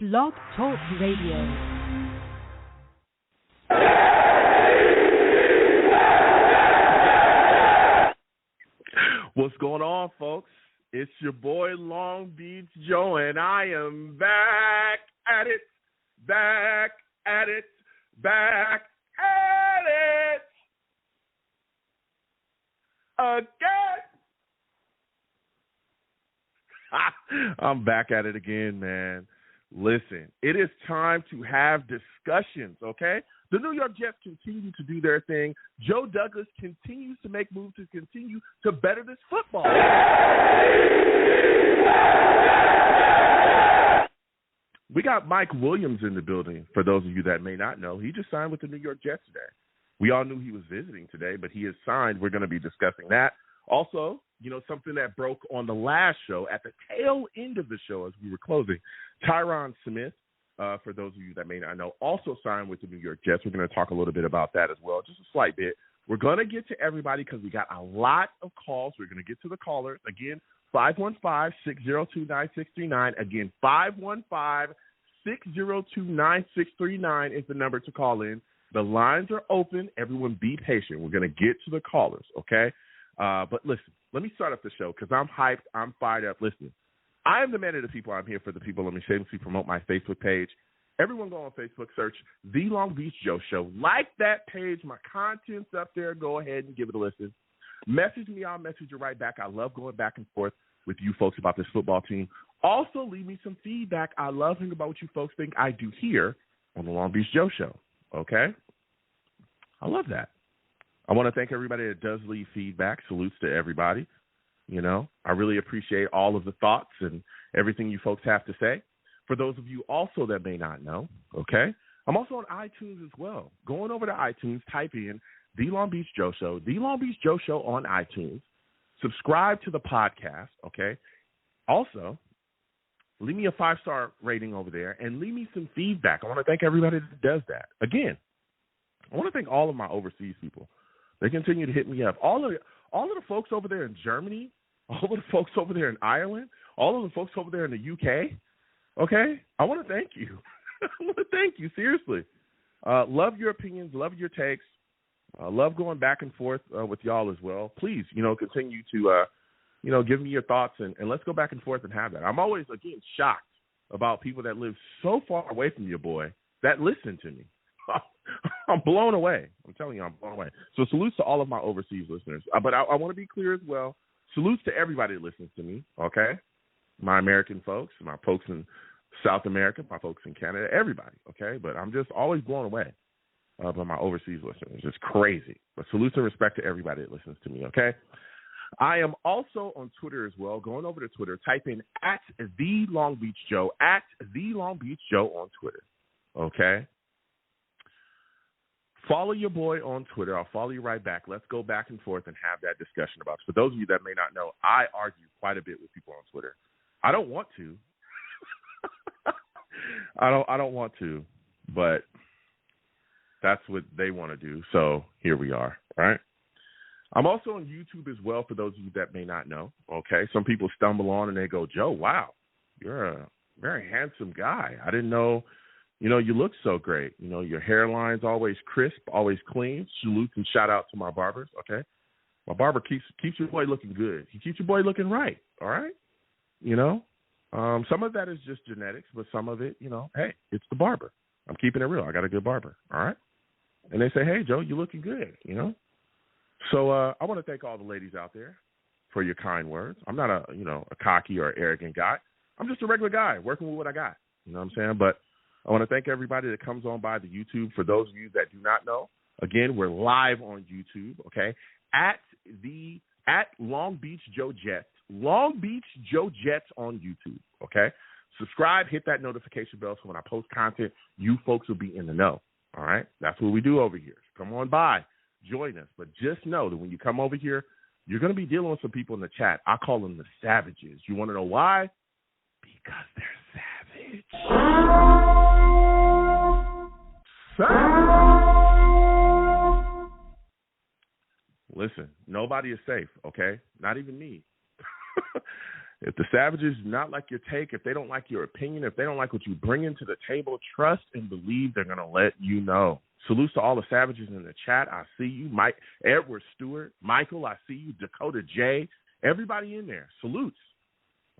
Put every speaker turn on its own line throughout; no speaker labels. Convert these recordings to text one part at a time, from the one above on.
Blog Talk Radio.
What's going on, folks? It's your boy Long Beach Joe, and I am back at it again. I'm back at it again, man. Listen, it is time to have discussions, okay? The New York Jets continue to do their thing. Joe Douglas continues to make moves to continue to better this football. We got Mike Williams in the building, for those of you that may not know. He just signed with the New York Jets today. We all knew he was visiting today, but he is signed. We're going to be discussing that. Also, you know, something that broke on the last show, at the tail end of the show as we were closing, Tyron Smith, for those of you that may not know, also signed with the New York Jets. We're going to talk a little bit about that as well, just a slight bit. We're going to get to everybody because we got a lot of calls. We're going to get to the callers. Again, 515-602-9639. Again, 515-602-9639 is the number to call in. The lines are open. Everyone be patient. We're going to get to the callers, okay? But listen, let me start up the show because I'm hyped. I'm fired up. Listen, I am the man of the people. I'm here for the people. Let me shamelessly promote my Facebook page. Everyone go on Facebook, search The Long Beach Joe Show. Like that page. My content's up there. Go ahead and give it a listen. Message me. I'll message you right back. I love going back and forth with you folks about this football team. Also, leave me some feedback. I love hearing about what you folks think I do here on The Long Beach Joe Show. Okay? I love that. I want to thank everybody that does leave feedback. Salutes to everybody. You know, I really appreciate all of the thoughts and everything you folks have to say. For those of you also that may not know, okay, I'm also on iTunes as well. Going over to iTunes, type in The Long Beach Joe Show, The Long Beach Joe Show on iTunes. Subscribe to the podcast, okay? Also, leave me a 5-star rating over there and leave me some feedback. I want to thank everybody that does that. Again, I want to thank all of my overseas people. They continue to hit me up. All of the folks over there in Germany, all of the folks over there in Ireland, all of the folks over there in the UK, okay? I want to thank you. I want to thank you, seriously. Love your opinions, love your takes. Love going back and forth with y'all as well. Please, you know, continue to, give me your thoughts, and let's go back and forth and have that. I'm always, again, shocked about people that live so far away from your boy that listen to me. I'm blown away. I'm telling you, I'm blown away. So salutes to all of my overseas listeners. But I want to be clear as well. Salutes to everybody that listens to me, okay? My American folks, my folks in South America, my folks in Canada, everybody, okay? But I'm just always blown away by my overseas listeners. It's crazy. But salutes and respect to everybody that listens to me, okay? I am also on Twitter as well. Going over to Twitter, type in @TheLongBeachJoe, @TheLongBeachJoe on Twitter, okay? Follow your boy on Twitter. I'll follow you right back. Let's go back and forth and have that discussion about it. For those of you that may not know, I argue quite a bit with people on Twitter. I don't want to. I don't want to, but that's what they want to do. So here we are, right? I'm also on YouTube as well, for those of you that may not know, okay? Some people stumble on and they go, Joe, wow, you're a very handsome guy. I didn't know, you look so great. Your hairline's always crisp, always clean. Salute and shout out to my barbers, okay? My barber keeps your boy looking good. He keeps your boy looking right, all right? Some of that is just genetics, but some of it, hey, it's the barber. I'm keeping it real. I got a good barber, all right? And they say, hey, Joe, you're looking good, So I want to thank all the ladies out there for your kind words. I'm not a cocky or arrogant guy. I'm just a regular guy working with what I got. You know what I'm saying? But I want to thank everybody that comes on by the YouTube. For those of you that do not know, again, we're live on YouTube, okay, at Long Beach Joe Jets, Long Beach Joe Jets on YouTube, okay? Subscribe, hit that notification bell so when I post content, you folks will be in the know, all right? That's what we do over here. Come on by, join us. But just know that when you come over here, you're going to be dealing with some people in the chat. I call them the savages. You want to know why? Because they're savage. Listen, nobody is safe, okay? Not even me. If the Savages do not like your take, if they don't like your opinion, if they don't like what you bring into the table, trust and believe they're going to let you know. Salutes to all the Savages in the chat. I see you. Mike, Edward Stewart, Michael, I see you. Dakota J, everybody in there. Salutes.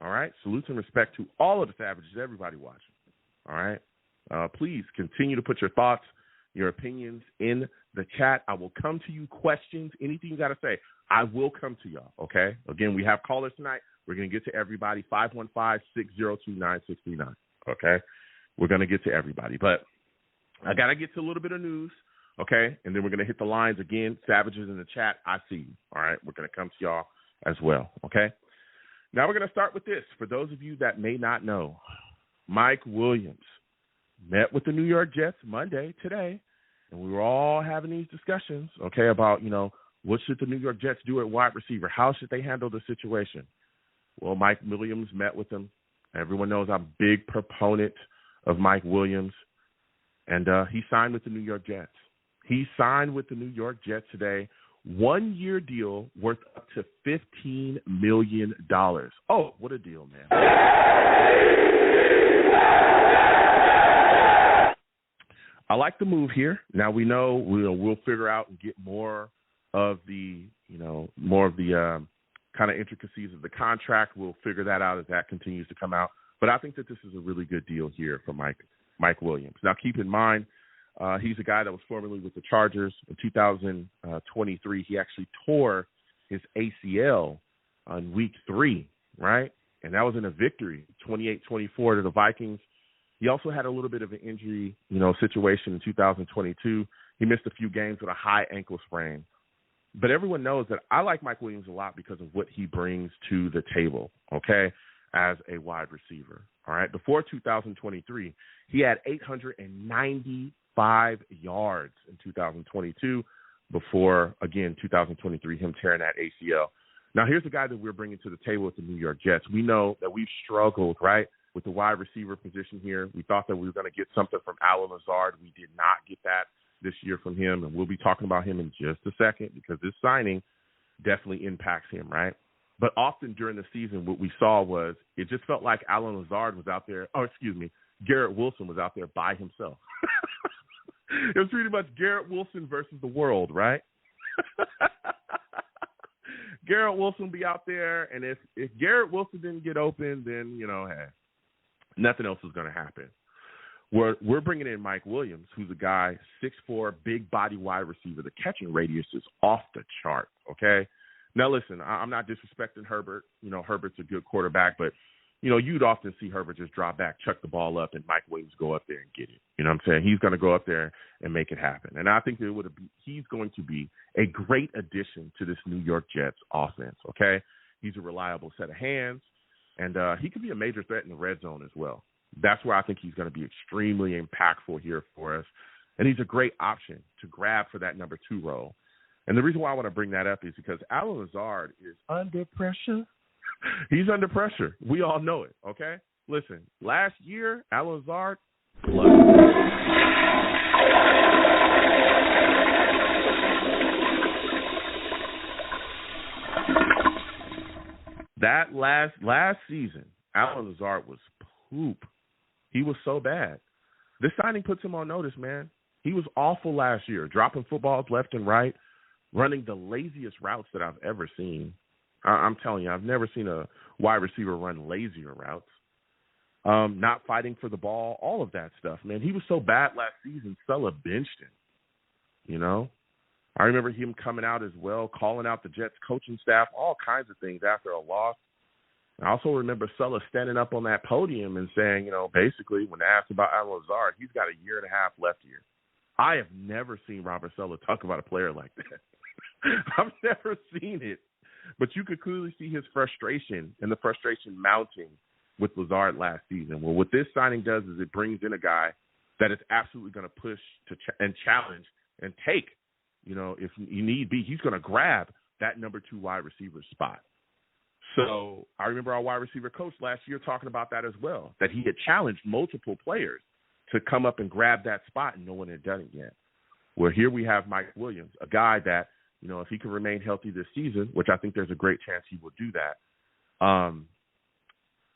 All right? Salutes and respect to all of the Savages, everybody watching. All right? Please continue to put your thoughts, your opinions in the chat. I will come to you. Questions, anything you got to say, I will come to y'all, okay? Again, we have callers tonight. We're going to get to everybody, 515-602-9639, okay? We're going to get to everybody. But I got to get to a little bit of news, okay? And then we're going to hit the lines again. Savages in the chat, I see you, all right? We're going to come to y'all as well, okay? Now we're going to start with this. For those of you that may not know, Mike Williams met with the New York Jets Monday, today, and we were all having these discussions, okay, about, what should the New York Jets do at wide receiver? How should they handle the situation? Well, Mike Williams met with them. Everyone knows I'm a big proponent of Mike Williams, and he signed with the New York Jets. He signed with the New York Jets today, 1-year deal worth up to $15 million. Oh, what a deal, man. I like the move here. Now we know we'll figure out and get more of the kind of intricacies of the contract. We'll figure that out as that continues to come out. But I think that this is a really good deal here for Mike Williams. Now keep in mind, he's a guy that was formerly with the Chargers. In 2023, he actually tore his ACL on week 3, right? And that was in a victory, 28-24 to the Vikings. He also had a little bit of an injury, situation in 2022. He missed a few games with a high ankle sprain. But everyone knows that I like Mike Williams a lot because of what he brings to the table, okay, as a wide receiver, all right? Before 2023, he had 895 yards in 2022 before, again, 2023, him tearing that ACL. Now, here's the guy that we're bringing to the table with the New York Jets. We know that we've struggled, right, with the wide receiver position here. We thought that we were going to get something from Allen Lazard. We did not get that this year from him, and we'll be talking about him in just a second because this signing definitely impacts him, right? But often during the season, what we saw was it just felt like Allen Lazard was out there, Garrett Wilson was out there by himself. It was pretty much Garrett Wilson versus the world, right? Garrett Wilson be out there, and if Garrett Wilson didn't get open, then, hey, nothing else is going to happen. We're bringing in Mike Williams, who's a guy, 6'4", big body wide receiver. The catching radius is off the chart, okay? Now, listen, I'm not disrespecting Herbert. Herbert's a good quarterback, but, you'd often see Herbert just drop back, chuck the ball up, and Mike Williams go up there and get it. You know what I'm saying? He's going to go up there and make it happen. And I think that he's going to be a great addition to this New York Jets offense, okay? He's a reliable set of hands, and he could be a major threat in the red zone as well. That's where I think he's going to be extremely impactful here for us. And he's a great option to grab for that number 2 role. And the reason why I want to bring that up is because Allen Lazard is under pressure. He's under pressure. We all know it, okay? Listen, last year, Allen Lazard, that last season, Allen Lazard was poop. He was so bad. This signing puts him on notice, man. He was awful last year, dropping footballs left and right, running the laziest routes that I've ever seen. I'm telling you, I've never seen a wide receiver run lazier routes. Not fighting for the ball, all of that stuff, man. He was so bad last season, Sulla benched him, I remember him coming out as well, calling out the Jets coaching staff, all kinds of things after a loss. I also remember Sulla standing up on that podium and saying, basically when asked about Allen Lazard, he's got a year and a half left here. I have never seen Robert Sulla talk about a player like that. I've never seen it. But you could clearly see his frustration and the frustration mounting with Lazard last season. Well, what this signing does is it brings in a guy that is absolutely going to push and challenge and take, if you need be, he's going to grab that number 2 wide receiver spot. So I remember our wide receiver coach last year talking about that as well, that he had challenged multiple players to come up and grab that spot, and no one had done it yet. Well, here we have Mike Williams, a guy that, if he can remain healthy this season, which I think there's a great chance he will do that,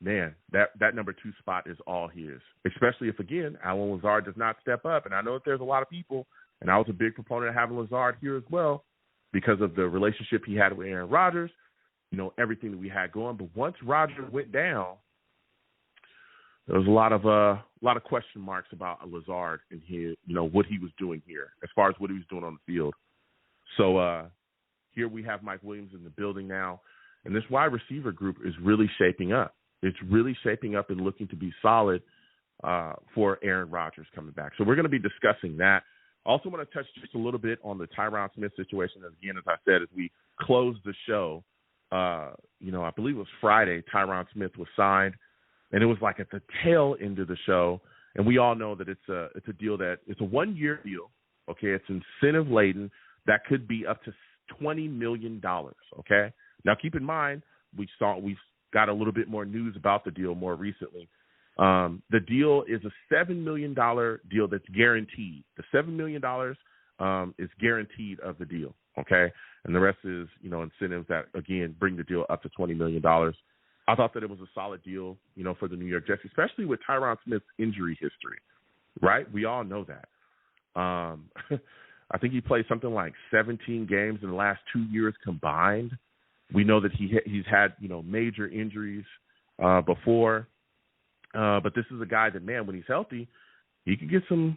man, that number 2 spot is all his, especially if, again, Allen Lazard does not step up. And I know that there's a lot of people, and I was a big proponent of having Lazard here as well because of the relationship he had with Aaron Rodgers, everything that we had going. But once Rodgers went down, there was a lot of question marks about Lazard and his, what he was doing here as far as what he was doing on the field. So here we have Mike Williams in the building now, and this wide receiver group is really shaping up. It's really shaping up and looking to be solid for Aaron Rodgers coming back. So we're going to be discussing that. I also want to touch just a little bit on the Tyron Smith situation. And again, as I said, as we close the show, I believe it was Friday, Tyron Smith was signed, and it was like at the tail end of the show. And we all know that it's a deal that it's a 1-year deal. Okay, it's incentive laden that could be up to $20 million. Okay, now keep in mind we got a little bit more news about the deal more recently. The deal is a $7 million deal that's guaranteed. The $7 million is guaranteed of the deal, okay? And the rest is, incentives that, again, bring the deal up to $20 million. I thought that it was a solid deal, for the New York Jets, especially with Tyron Smith's injury history, right? We all know that. I think he played something like 17 games in the last 2 years combined. We know that he's had, major injuries before. But this is a guy that, man, when he's healthy, he could get some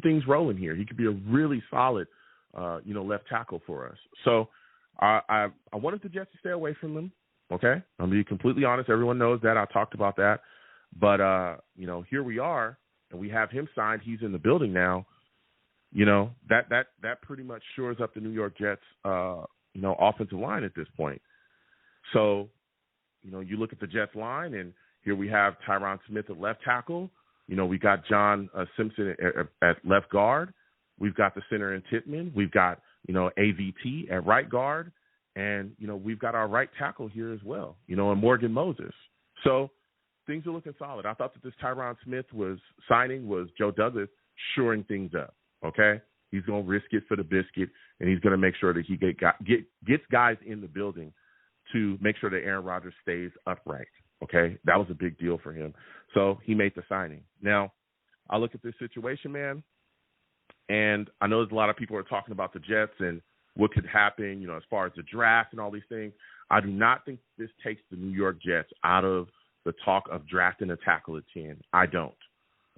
things rolling here. He could be a really solid, left tackle for us. So I wanted the Jets to stay away from him. Okay, I'll be completely honest. Everyone knows that. I talked about that. But here we are, and we have him signed. He's in the building now. That pretty much shores up the New York Jets, offensive line at this point. So, you look at the Jets line, and here we have Tyron Smith at left tackle. We got John Simpson at left guard. We've got the center in Tittman. We've got, AVT at right guard. And, we've got our right tackle here as well, and Morgan Moses. So things are looking solid. I thought that this Tyron Smith was Joe Douglas shoring things up, okay? He's going to risk it for the biscuit, and he's going to make sure that he gets guys in the building to make sure that Aaron Rodgers stays upright. Okay, that was a big deal for him. So he made the signing. Now, I look at this situation, man, and I know there's a lot of people are talking about the Jets and what could happen, as far as the draft and all these things. I do not think this takes the New York Jets out of the talk of drafting a tackle at 10. I don't,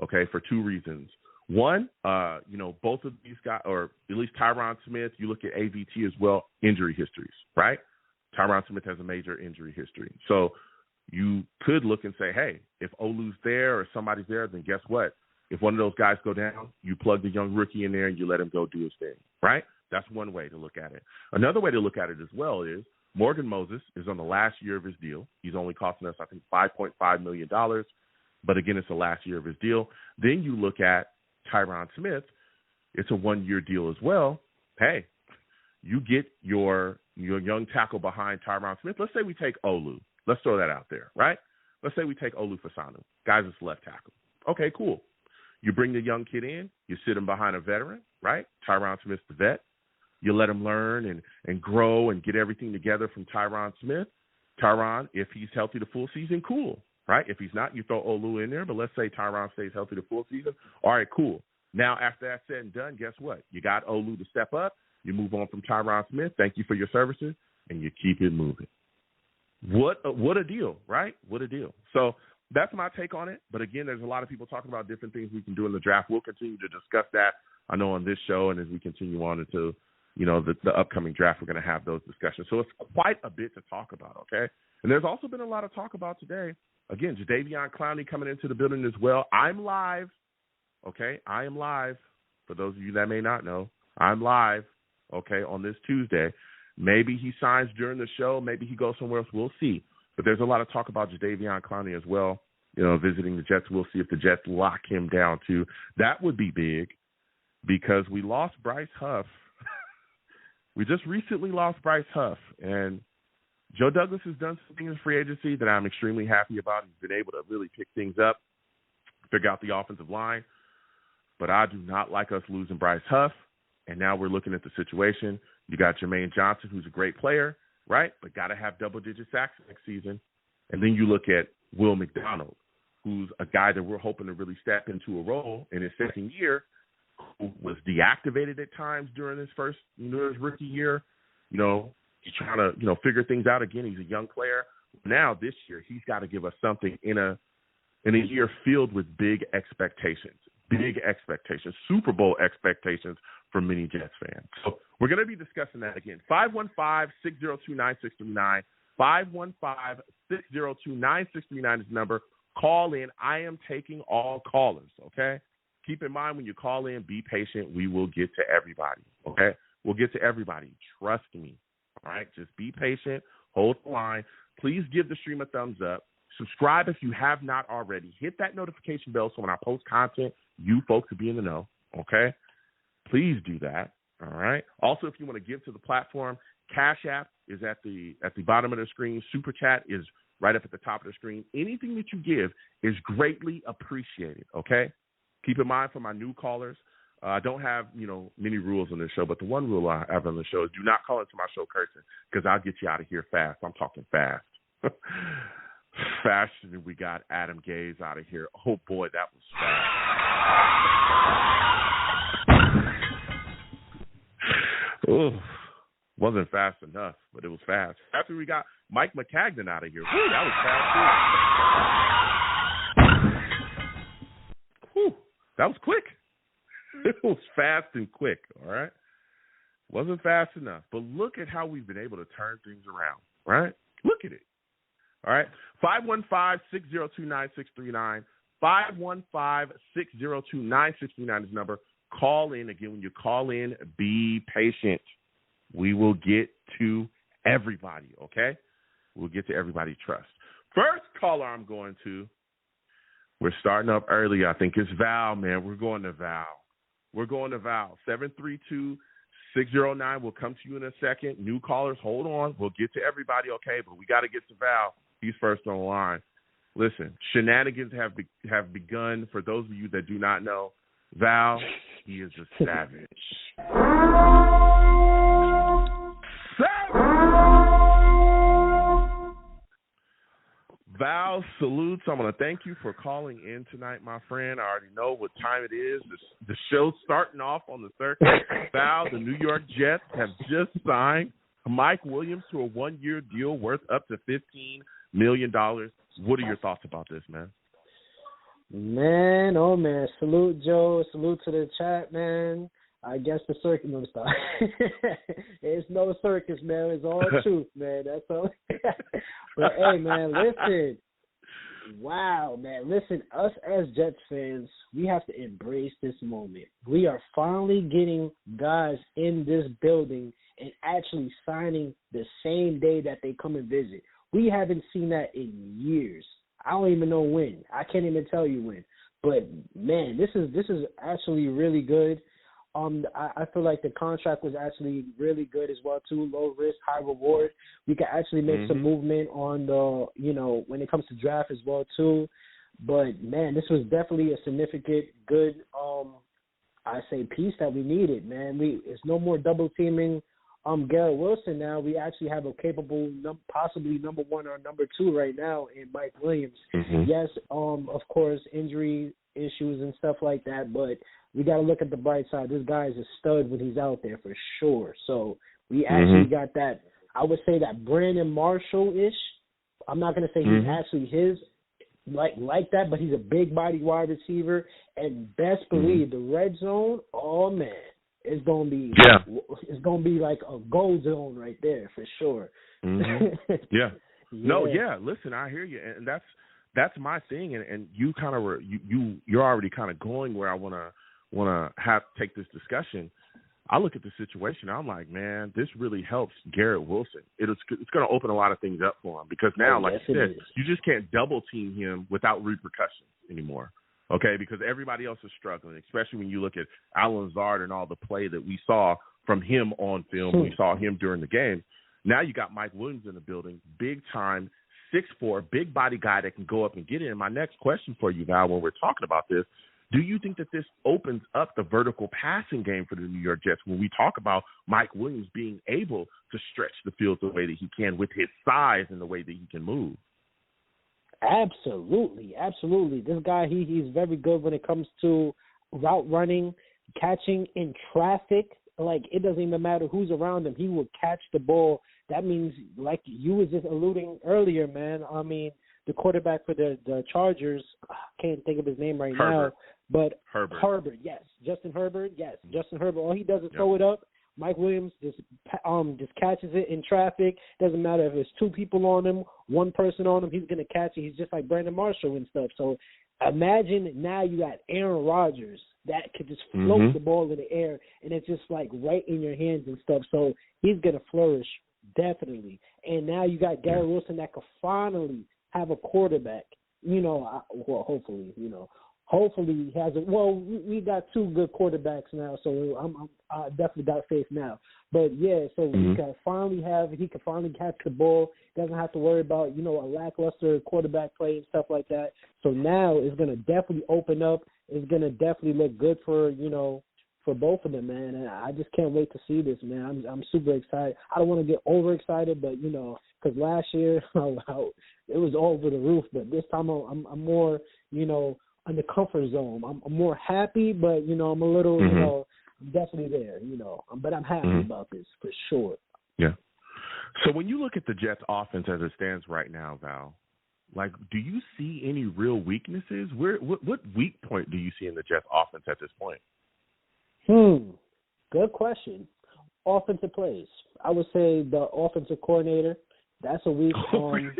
okay, for 2 reasons. One, both of these guys, or at least Tyron Smith, you look at AVT as well, injury histories, right? Tyron Smith has a major injury history. So you could look and say, hey, if Olu's there or somebody's there, then guess what? If one of those guys go down, you plug the young rookie in there and you let him go do his thing, right? That's one way to look at it. Another way to look at it as well is Morgan Moses is on the last year of his deal. He's only costing us, I think, $5.5 million. But, again, it's the last year of his deal. Then you look at Tyron Smith. It's a 1-year deal as well. Hey, you get your young tackle behind Tyron Smith. Let's say we take Olu. Let's throw that out there, right? Let's say we take Olu Fasanu. Guy's his left tackle. Okay, cool. You bring the young kid in. You sit him behind a veteran, right? Tyron Smith's the vet. You let him learn and grow and get everything together from Tyron Smith. Tyron, if he's healthy the full season, cool, right? If he's not, you throw Olu in there. But let's say Tyron stays healthy the full season. All right, cool. Now, after that's said and done, guess what? You got Olu to step up. You move on from Tyron Smith. Thank you for your services, and you keep it moving. What a deal, right? What a deal. So that's my take on it. But, again, there's a lot of people talking about different things we can do in the draft. We'll continue to discuss that, I know, on this show, and as we continue on into, the upcoming draft, we're going to have those discussions. So it's quite a bit to talk about, okay? And there's also been a lot of talk about today. Again, Jadeveon Clowney coming into the building as well. I'm live, okay? I am live. For those of you that may not know, I'm live, okay, on this Tuesday. Maybe he signs during the show. Maybe he goes somewhere else. We'll see. But there's a lot of talk about Jadeveon Clowney as well, visiting the Jets. We'll see if the Jets lock him down, too. That would be big because we lost Bryce Huff. We just recently lost Bryce Huff. And Joe Douglas has done something in free agency that I'm extremely happy about. He's been able to really pick things up, figure out the offensive line. But I do not like us losing Bryce Huff. And now we're looking at the situation. You got Jermaine Johnson, who's a great player, right? But got to have double-digit sacks next season. And then you look at Will McDonald, who's a guy that we're hoping to really step into a role in his second year, who was deactivated at times during his his rookie year. You know, he's trying to, figure things out again. He's a young player. Now this year, he's got to give us something in a year filled with big expectations, Super Bowl expectations for many Jets fans. So we're going to be discussing that again. 515-602-9639. 515-602-9639 is the number. Call in. I am taking all callers, okay? Keep in mind when you call in, be patient. We will get to everybody, okay? We'll get to everybody. Trust me, all right? Just be patient. Hold the line. Please give the stream a thumbs up. Subscribe if you have not already. Hit that notification bell so when I post content, you folks will be in the know, okay? Please do that, all right? Also, if you want to give to the platform, Cash App is at the bottom of the screen. Super Chat is right up at the top of the screen. Anything that you give is greatly appreciated, okay? Keep in mind for my new callers, I don't have, many rules on this show, but the one rule I have on the show is do not call into my show cursing because I'll get you out of here fast. I'm talking fast. Faster than we got Adam Gaze out of here. Oh, boy, that was fast. Ooh, wasn't fast enough, but it was fast. After we got Mike McCagnon out of here. Woo, that was fast, too. Whew, that was quick. It was fast and quick, all right? Wasn't fast enough. But look at how we've been able to turn things around, right? Look at it. All right? 515-602-9639. 515-602-9639 is the number. Call in. Again, when you call in, be patient. We will get to everybody, okay? We'll get to everybody. Trust. First caller I'm going to, we're starting up early. I think it's Val, man. We're going to Val. 732-609. We'll come to you in a second. New callers, hold on. We'll get to everybody, okay? But we got to get to Val. He's first on the line. Listen, shenanigans have begun. For those of you that do not know, Val, he is a savage. Val, salutes. I want to thank you for calling in tonight, my friend. I already know what time it is. The show's starting off on the circuit. Val, the New York Jets have just signed Mike Williams to a one-year deal worth up to $15 million. What are your thoughts about this, man?
Man, oh, man. Salute, Joe. Salute to the chat, man. I guess the circus no stop. It's no circus, man. It's all truth, man. That's all. But hey, man, listen. Wow, man. Listen, us as Jets fans, we have to embrace this moment. We are finally getting guys in this building and actually signing the same day that they come and visit. We haven't seen that in years. I don't even know when. I can't even tell you when. But man, this is actually really good. I feel like the contract was actually really good as well too. Low risk, high reward. We can actually make some movement on the, when it comes to draft as well too. But man, this was definitely a significant, good, piece that we needed. Man, it's no more double teaming Garrett Wilson now. We actually have a capable, possibly number one or number two right now in Mike Williams. Yes, of course, injury issues and stuff like that, but we got to look at the bright side. This guy is a stud when he's out there for sure. So we actually got that. I would say that Brandon Marshall-ish. I'm not going to say he's actually his like that, but he's a big body wide receiver. And best believe the red zone. Oh man, it's gonna be like a gold zone right there for sure. Listen, I hear you, and that's my thing. And you kind of you're already kind of going where I want to take this discussion. I look at the situation. I'm like, man, this really helps Garrett Wilson. It's going to open a lot of things up for him because now, like you said, you just can't double team him without repercussions anymore. Okay, because everybody else is struggling, especially when you look at Alan Lazard and all the play that we saw from him on film. We saw him during the game. Now you got Mike Williams in the building, big time, 6'4", big body guy that can go up and get in. My next question for you, Val, when we're talking about this, do you think that this opens up the vertical passing game for the New York Jets when we talk about Mike Williams being able to stretch the field the way that he can with his size and the way that he can move? Absolutely. This guy, he's very good when it comes to route running, catching in traffic. Like, it doesn't even matter who's around him. He will catch the ball. That means, like you was just alluding earlier, man, I mean, the quarterback for the Chargers, I can't think of his name right now, but Herbert, yes. Justin Herbert, yes. Justin Herbert, all he does is throw it up. Mike Williams just catches it in traffic. Doesn't matter if there's two people on him, one person on him, he's going to catch it. He's just like Brandon Marshall and stuff. So imagine now you got Aaron Rodgers that could just float the ball in the air, and it's just like right in your hands and stuff. So he's going to flourish, definitely. And now you got Garrett Wilson that could finally have a quarterback, hopefully, hopefully he has it. Well, we got two good quarterbacks now, so I definitely got faith now. But yeah, so he can finally catch the ball. Doesn't have to worry about a lackluster quarterback play and stuff like that. So now it's gonna definitely open up. It's gonna definitely look good for both of them, man. And I just can't wait to see this, man. I'm super excited. I don't want to get overexcited, but because last year it was all over the roof. But this time I'm more in the comfort zone. I'm more happy, but I'm a little I'm definitely there, but I'm happy about this for sure.
Yeah. So when you look at the Jets offense as it stands right now, Val, like, do you see any real weaknesses? What weak point do you see in the Jets offense at this point?
Good question. Offensive plays. I would say the offensive coordinator. That's a weak one.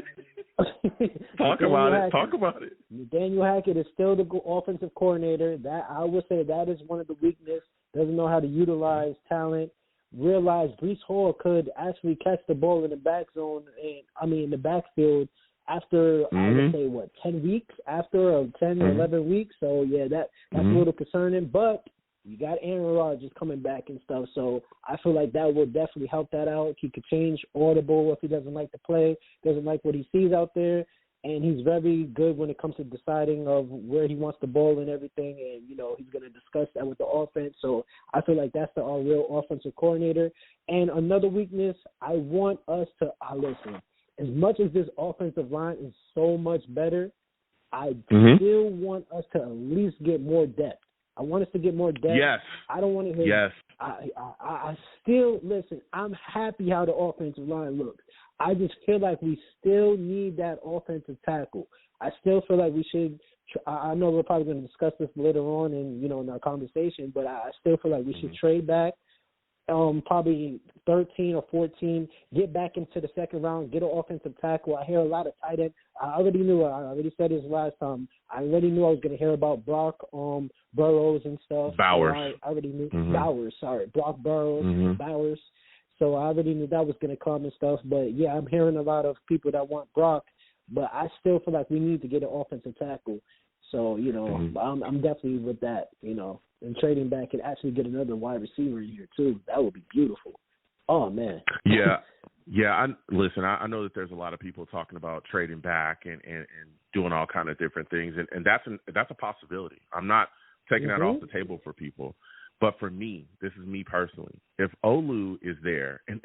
Talk about it.
Nathaniel Hackett is still the offensive coordinator. That I would say that is one of the weaknesses. Doesn't know how to utilize talent. Realized Breece Hall could actually catch the ball in the back zone, in the backfield after, I would say, 10 weeks after, or 10 or 11 weeks. So, yeah, that's a little concerning. But you got Aaron Rodgers coming back and stuff, so I feel like that will definitely help that out. He could change audible if he doesn't like the play, doesn't like what he sees out there, and he's very good when it comes to deciding of where he wants the ball and everything, and, he's going to discuss that with the offense. So I feel like that's our real offensive coordinator. And another weakness, I want us to listen. As much as this offensive line is so much better, I still want us to at least get more depth. I want us to get more depth.
Yes.
I don't want to hear.
Yes.
I still listen. I'm happy how the offensive line looks. I just feel like we still need that offensive tackle. I still feel like we should. I know we're probably going to discuss this later on in our conversation, but I still feel like we should trade back. Probably 13 or 14, get back into the second round, get an offensive tackle. I hear a lot of tight end. I already said this last time. I already knew I was going to hear about Brock Burrows and stuff.
Bowers.
So I already knew Bowers, Brock Burrows, Bowers. So I already knew that was going to come and stuff. But, yeah, I'm hearing a lot of people that want Brock, but I still feel like we need to get an offensive tackle. So, I'm definitely with that, and trading back and actually get another wide receiver in here, too. That would be beautiful. Oh, man.
Yeah. Yeah, I know that there's a lot of people talking about trading back and doing all kind of different things, and that's a possibility. I'm not taking that off the table for people. But for me, this is me personally, if Olu is there, and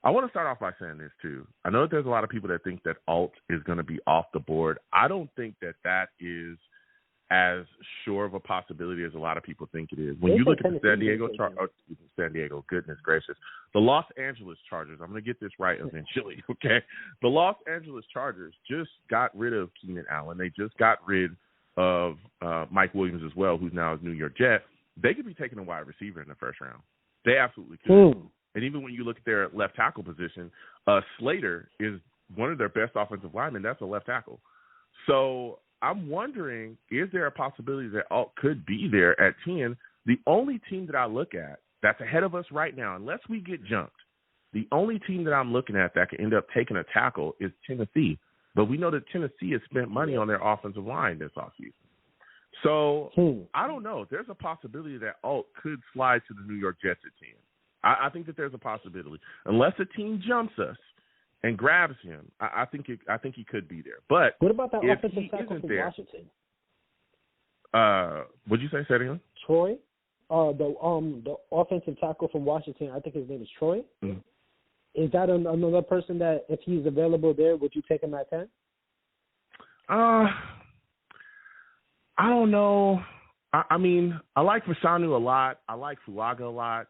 I want to start off by saying this, too. I know that there's a lot of people that think that Alt is going to be off the board. I don't think that is as sure of a possibility as a lot of people think it is. When you look at the San Diego, goodness gracious, the Los Angeles Chargers, I'm going to get this right eventually, okay? The Los Angeles Chargers just got rid of Keenan Allen. They just got rid of Mike Williams as well, who's now a New York Jet. They could be taking a wide receiver in the first round. They absolutely could. And even when you look at their left tackle position, Slater is one of their best offensive linemen. That's a left tackle. So I'm wondering, is there a possibility that Alt could be there at 10? The only team that I look at that's ahead of us right now, unless we get jumped, the only team that I'm looking at that could end up taking a tackle is Tennessee. But we know that Tennessee has spent money on their offensive line this offseason. So I don't know. There's a possibility that Alt could slide to the New York Jets at 10. I think that there's a possibility. Unless a team jumps us and grabs him, I think he could be there. But
what about that offensive tackle from Washington?
What'd you say? Say it again.
Troy, the offensive tackle from Washington. I think his name is Troy. Mm-hmm. Is that another person that, if he's available there, would you take him at 10?
I don't know. I mean, I like Fashanu a lot. I like Fuaga a lot.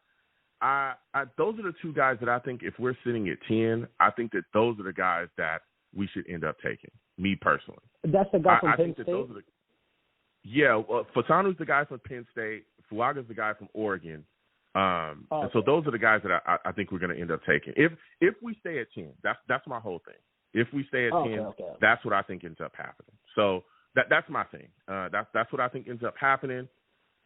Those are the two guys that I think if we're sitting at 10, I think that those are the guys that we should end up taking, me personally.
That's the guy from Penn State?
Well, Fasanu's the guy from Penn State. Fuaga's the guy from Oregon. And so those are the guys that I think we're going to end up taking. If we stay at 10, that's my whole thing. If we stay at 10, that's what I think ends up happening. So that's my thing. That's what I think ends up happening.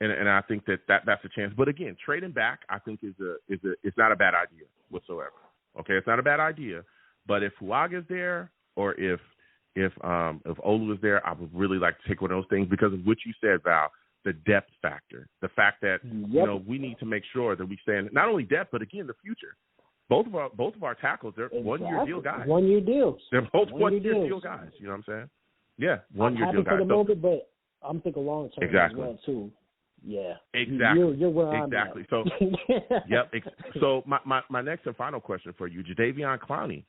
And I think that's a chance. But again, trading back, I think it's not a bad idea whatsoever. Okay, it's not a bad idea. But if Fuaga is there, or if Olu is there, I would really like to take one of those things because of what you said, Val, the depth factor, the fact that we need to make sure that we stand not only depth, but again the future. Both of our tackles, they're 1-year deal guys.
1-year deals.
They're both 1-year deal guys. You know what I'm saying? Yeah, 1-year deal guys.
For the moment, but I'm thinking long term as well too. Yeah,
exactly.
You're where I'm
exactly.
at.
So, So my next and final question for you, Jadeveon Clowney.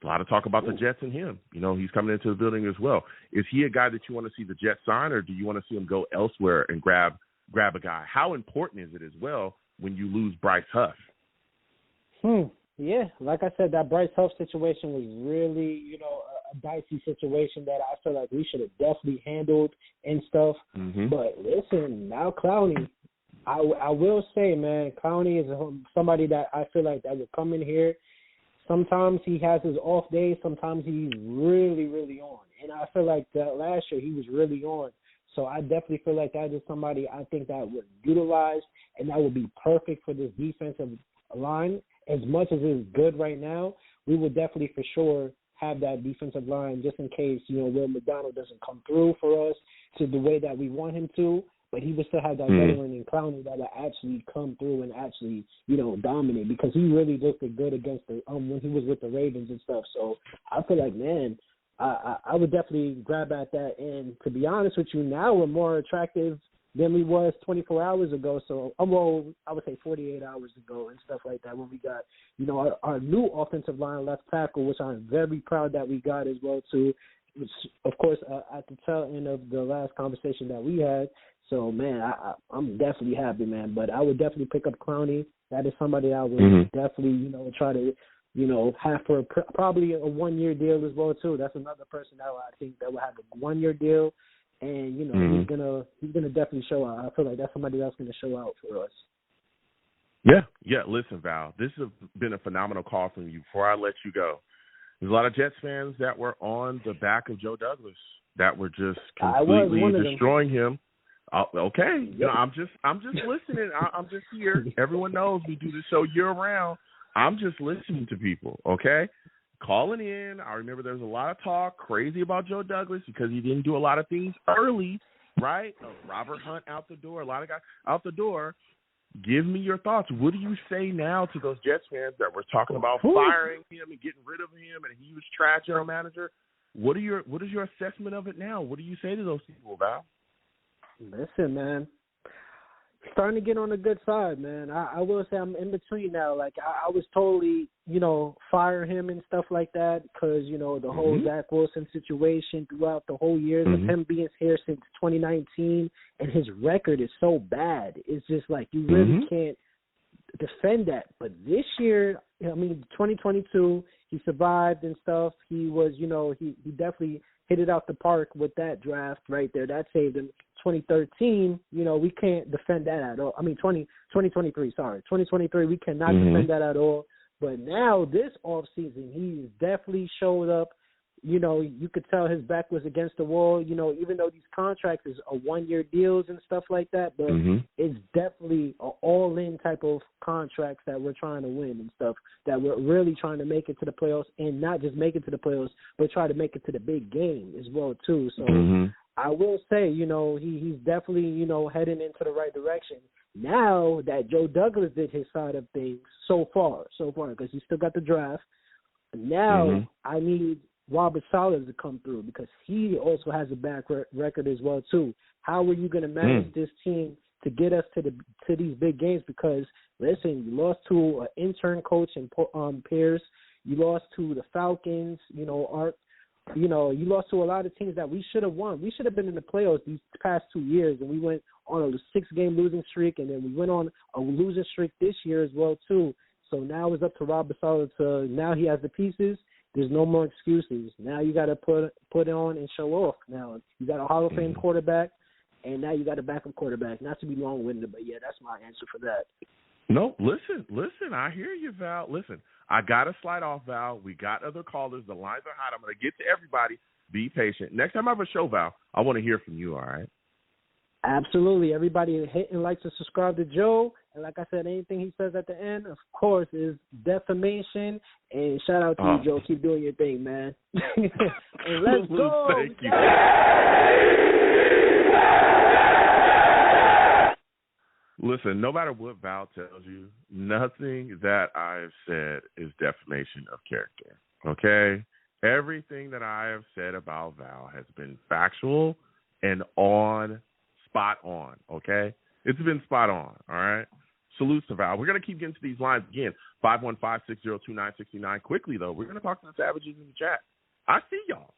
A lot of talk about the Jets and him. You know, he's coming into the building as well. Is he a guy that you want to see the Jets sign, or do you want to see him go elsewhere and grab a guy? How important is it as well when you lose Bryce Huff?
Yeah, like I said, that Bryce Huff situation was really, a dicey situation that I feel like we should have definitely handled and stuff. Mm-hmm. But listen, now Clowney, I will say, man, Clowney is somebody that I feel like that will come in here. Sometimes he has his off days. Sometimes he's really, really on. And I feel like that last year he was really on. So I definitely feel like that is somebody I think that would utilize and that would be perfect for this defensive line. As much as it's good right now, we would definitely for sure have that defensive line just in case, Will McDonald doesn't come through for us to the way that we want him to. But he would still have that veteran in Clowney that would actually come through and actually, dominate because he really looked good against the when he was with the Ravens and stuff. So I feel like, man, I would definitely grab at that. And to be honest with you, now we're more attractive than we was 24 hours ago. So, I would say 48 hours ago and stuff like that when we got, our new offensive line left tackle, which I'm very proud that we got as well too. Which, of course, at the tail end of the last conversation that we had. So, man, I'm definitely happy, man. But I would definitely pick up Clowney. That is somebody I would definitely, try to, have for probably a 1-year deal as well, too. That's another person that I think that will have a 1-year deal. And, he's gonna definitely show out. I feel like that's somebody that's going to show out for us.
Yeah. Listen, Val, this has been a phenomenal call from you. Before I let you go, there's a lot of Jets fans that were on the back of Joe Douglas that were just completely destroying him. Okay, I'm just listening. I'm just here. Everyone knows we do this show year round. I'm just listening to people. Okay, calling in. I remember there was a lot of talk crazy about Joe Douglas because he didn't do a lot of things early, right? Robert Hunt out the door. A lot of guys out the door. Give me your thoughts. What do you say now to those Jets fans that were talking about firing him and getting rid of him and he was trash general manager? What is your assessment of it now? What do you say to those people, Val?
Listen, man, starting to get on the good side, man. I will say I'm in between now. Like, I was totally, fire him and stuff like that because, the whole Zach Wilson situation throughout the whole years of him being here since 2019, and his record is so bad. It's just like you really can't defend that. But this year, 2022, he survived and stuff. He was, he definitely hit it out the park with that draft right there. That saved him. 2013, we can't defend that at all. 2023, sorry. 2023, we cannot defend that at all. But now, this offseason, he's definitely showed up. You could tell his back was against the wall, even though these contracts is a 1-year deals and stuff like that. But it's definitely an all-in type of contracts that we're trying to win and stuff, that we're really trying to make it to the playoffs, and not just make it to the playoffs, but try to make it to the big game as well, too. So I will say, he's definitely, heading into the right direction. Now that Joe Douglas did his side of things so far, because he still got the draft. Now I need Robert Saleh to come through because he also has a bad record as well, too. How are you going to manage this team to get us to these big games? Because, listen, you lost to an intern coach in Pierce. You lost to the Falcons, you lost to a lot of teams that we should have won. We should have been in the playoffs these past 2 years, and we went on a 6-game losing streak, and then we went on a losing streak this year as well, too. So now it's up to Rob Saleh now he has the pieces. There's no more excuses. Now you got to put on and show off. Now you got a Hall of Fame quarterback, and now you got a backup quarterback. Not to be long-winded, but, yeah, that's my answer for that.
No, listen, I hear you, Val. Listen, I got to slide off, Val. We got other callers. The lines are hot. I'm going to get to everybody. Be patient. Next time I have a show, Val, I want to hear from you, all right?
Absolutely. Everybody hit and like to subscribe to Joe. And like I said, anything he says at the end, of course, is defamation. And shout out to you, Joe. Keep doing your thing, man. And let's go.
Thank you. Listen, no matter what Val tells you, nothing that I've said is defamation of character, okay? Everything that I have said about Val has been factual and spot on, okay? It's been spot on, all right? Salutes to Val. We're going to keep getting to these lines again, 515-602-969. Quickly, though, we're going to talk to the Savages in the chat. I see y'all.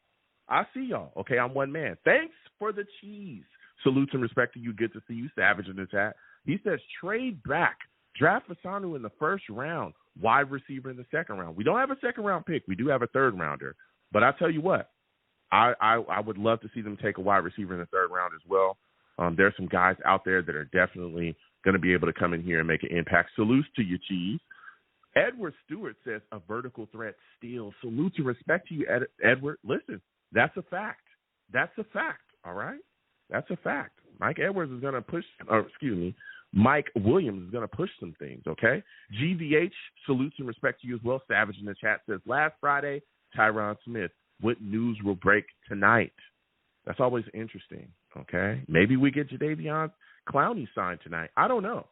Okay, I'm one man. Thanks for the cheese. Salutes and respect to you. Good to see you, Savage, in the chat. He says, trade back. Draft Fasanu in the first round, wide receiver in the second round. We don't have a second-round pick. We do have a third-rounder. But I tell you what, I would love to see them take a wide receiver in the third round as well. There's some guys out there that are definitely going to be able to come in here and make an impact. Salutes to you, Cheese. Edward Stewart says, a vertical threat steal. Salute and respect to you, Edward. Listen, that's a fact. All right? That's a fact. Mike Williams is going to push some things, okay? GVH, salutes and respect to you as well. Savage in the chat says, last Friday, Tyron Smith, what news will break tonight? That's always interesting, okay? Maybe we get Jadeveon Clowney signed tonight. I don't know,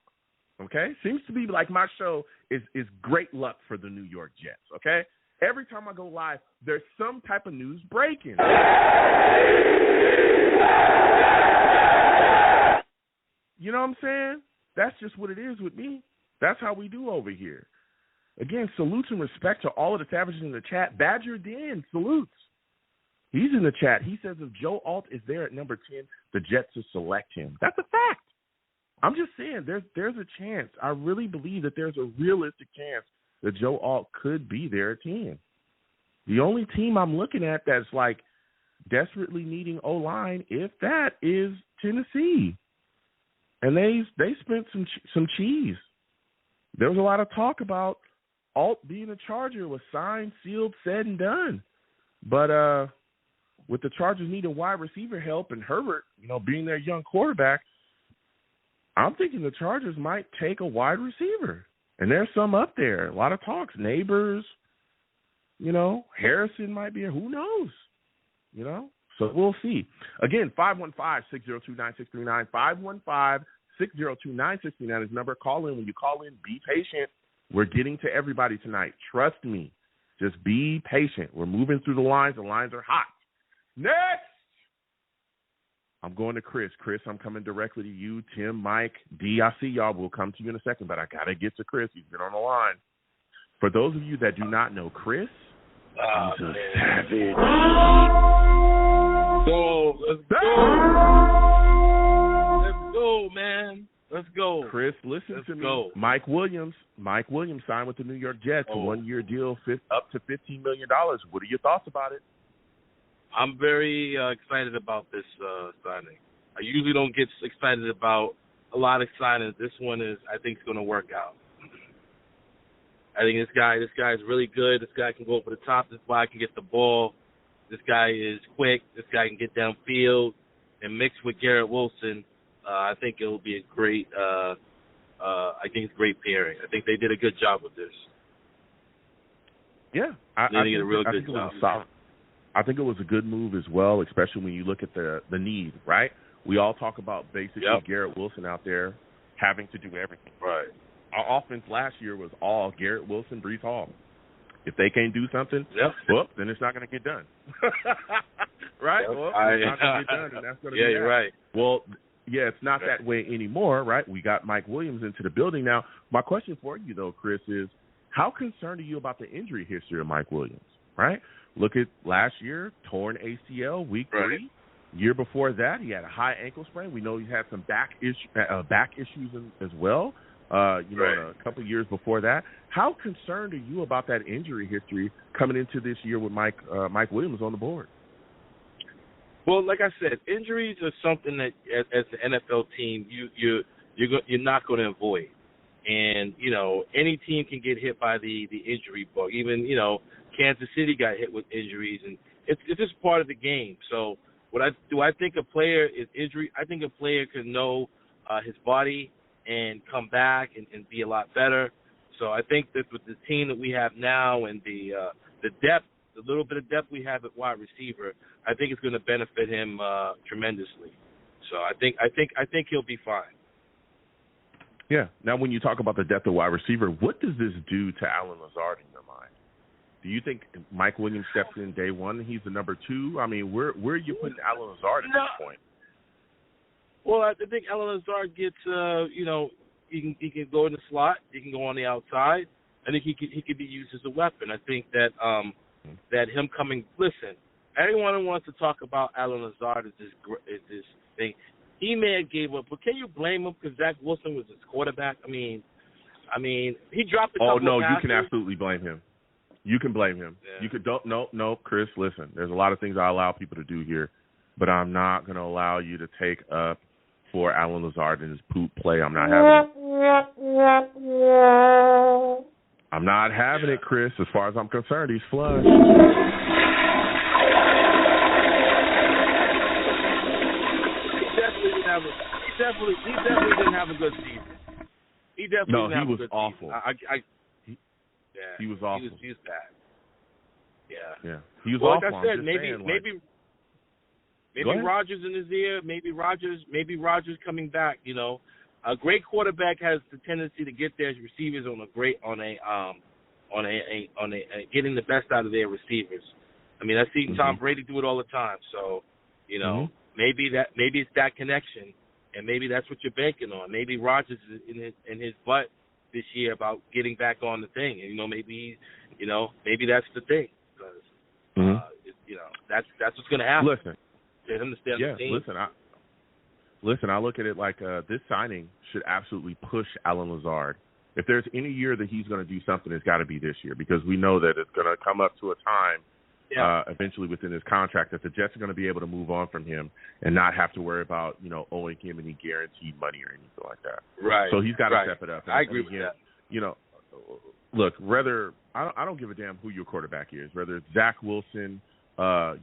okay? Seems to be like my show is great luck for the New York Jets, okay? Every time I go live, there's some type of news breaking. You know what I'm saying? That's just what it is with me. That's how we do over here. Again, salutes and respect to all of the Savages in the chat. Badger Den, salutes. He's in the chat. He says if Joe Alt is there at number 10, the Jets will select him. That's a fact. I'm just saying there's a chance. I really believe that there's a realistic chance that Joe Alt could be there at 10. The only team I'm looking at that's like desperately needing O-line, if that, is Tennessee. And they spent some cheese. There was a lot of talk about Alt being a Charger was signed, sealed, said, and done. But with the Chargers needing wide receiver help and Herbert, being their young quarterback, I'm thinking the Chargers might take a wide receiver. And there's some up there. A lot of talks. Neighbors, Harrison might be here. Who knows? So we'll see. Again, 515-602-9639. 515-602-9639 is number. Call in. When you call in, be patient. We're getting to everybody tonight. Trust me. Just be patient. We're moving through the lines. The lines are hot. Next, I'm going to Chris. Chris, I'm coming directly to you. Tim, Mike, D, I see y'all. We'll come to you in a second, but I got to get to Chris. He's been on the line. For those of you that do not know Chris, he's a savage.
Let's go, man. Let's go.
Chris, listen to me. Mike Williams signed with the New York Jets, a one-year deal up to $15 million. What are your thoughts about it?
I'm very excited about this signing. I usually don't get excited about a lot of signings. This one I think, is going to work out. I think this guy is really good. This guy can go over the top. This guy can get the ball. This guy is quick. This guy can get downfield. And mixed with Garrett Wilson, I think it will be a great. I think it's a great pairing. I think they did a good job with this.
Yeah,
I think did a real good job.
I think it was a good move as well, especially when you look at the need. Right? We all talk about basically Garrett Wilson out there having to do everything.
Right.
Our offense last year was all Garrett Wilson, Breece Hall. If they can't do something, well, then it's not going to get done. Right? Well, it's not going to get done, and that's going to be
you're right.
Well, yeah, it's not that way anymore, right? We got Mike Williams into the building now. My question for you, though, Chris, is how concerned are you about the injury history of Mike Williams, right? look at last year, torn ACL, week 3. Year before that, he had a high ankle sprain. We know he had some back issues as well. In a couple of years before that. How concerned are you about that injury history coming into this year with Mike Williams on the board?
Well, like I said, injuries are something that, as the NFL team, you're not going to avoid. And any team can get hit by the injury bug. Even Kansas City got hit with injuries, and it's just part of the game. So, I think a player is injury? I think a player can know his body and come back and be a lot better. So I think that with the team that we have now and the depth, the little bit of depth we have at wide receiver, I think it's going to benefit him tremendously. So I think he'll be fine.
Yeah. Now, when you talk about the depth of wide receiver, what does this do to Allen Lazard in your mind? Do you think Mike Williams steps in day one and he's the number 2? I mean, where are you putting Allen Lazard at this point?
Well, I think Allen Lazard gets, he can go in the slot, he can go on the outside. I think he could be used as a weapon. I think that that him coming. Listen, everyone who wants to talk about Allen Lazard is this thing. He may have gave up, but can you blame him because Zach Wilson was his quarterback? I mean, he dropped a couple of passes.
Oh no, you can absolutely blame him. You can blame him. Yeah. You could no, Chris. Listen, there's a lot of things I allow people to do here, but I'm not going to allow you to take up for Allen Lazard and his poop play. I'm not having it. I'm not having it, Chris. As far as I'm concerned, he's flush.
He definitely didn't have a good season. He was
awful. He was awful.
He was bad.
Yeah. He was awful.
Like I said, maybe Rodgers in his ear. Maybe Rodgers coming back. A great quarterback has the tendency to get their receivers getting the best out of their receivers. I mean, I see Tom Brady do it all the time. So, maybe it's that connection, and maybe that's what you're banking on. Maybe Rodgers is in his butt this year about getting back on the thing, and maybe that's the thing because that's what's going to happen.
Listen,
get him to stay on the team.
Listen, I look at it like this signing should absolutely push Allen Lazard. If there's any year that he's going to do something, it's got to be this year because we know that it's going to come up to a time eventually within his contract that the Jets are going to be able to move on from him and not have to worry about, owing him any guaranteed money or anything like that.
Right.
So he's got to step it up.
I agree with that.
Look, I don't give a damn who your quarterback is, whether it's Zach Wilson,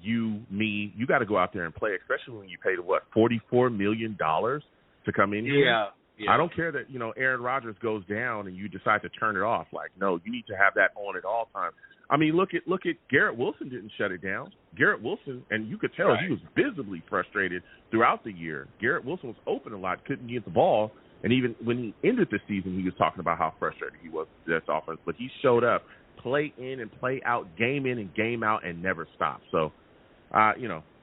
you, me, you got to go out there and play, especially when you paid, $44 million to come in here?
Yeah.
I don't care that, Aaron Rodgers goes down and you decide to turn it off. Like, no, you need to have that on at all times. I mean, look at Garrett Wilson didn't shut it down. Garrett Wilson, and you could tell he was visibly frustrated throughout the year. Garrett Wilson was open a lot, couldn't get the ball, and even when he ended the season, he was talking about how frustrated he was with this offense. But he showed up, play in and play out, game in and game out, and never stopped. So,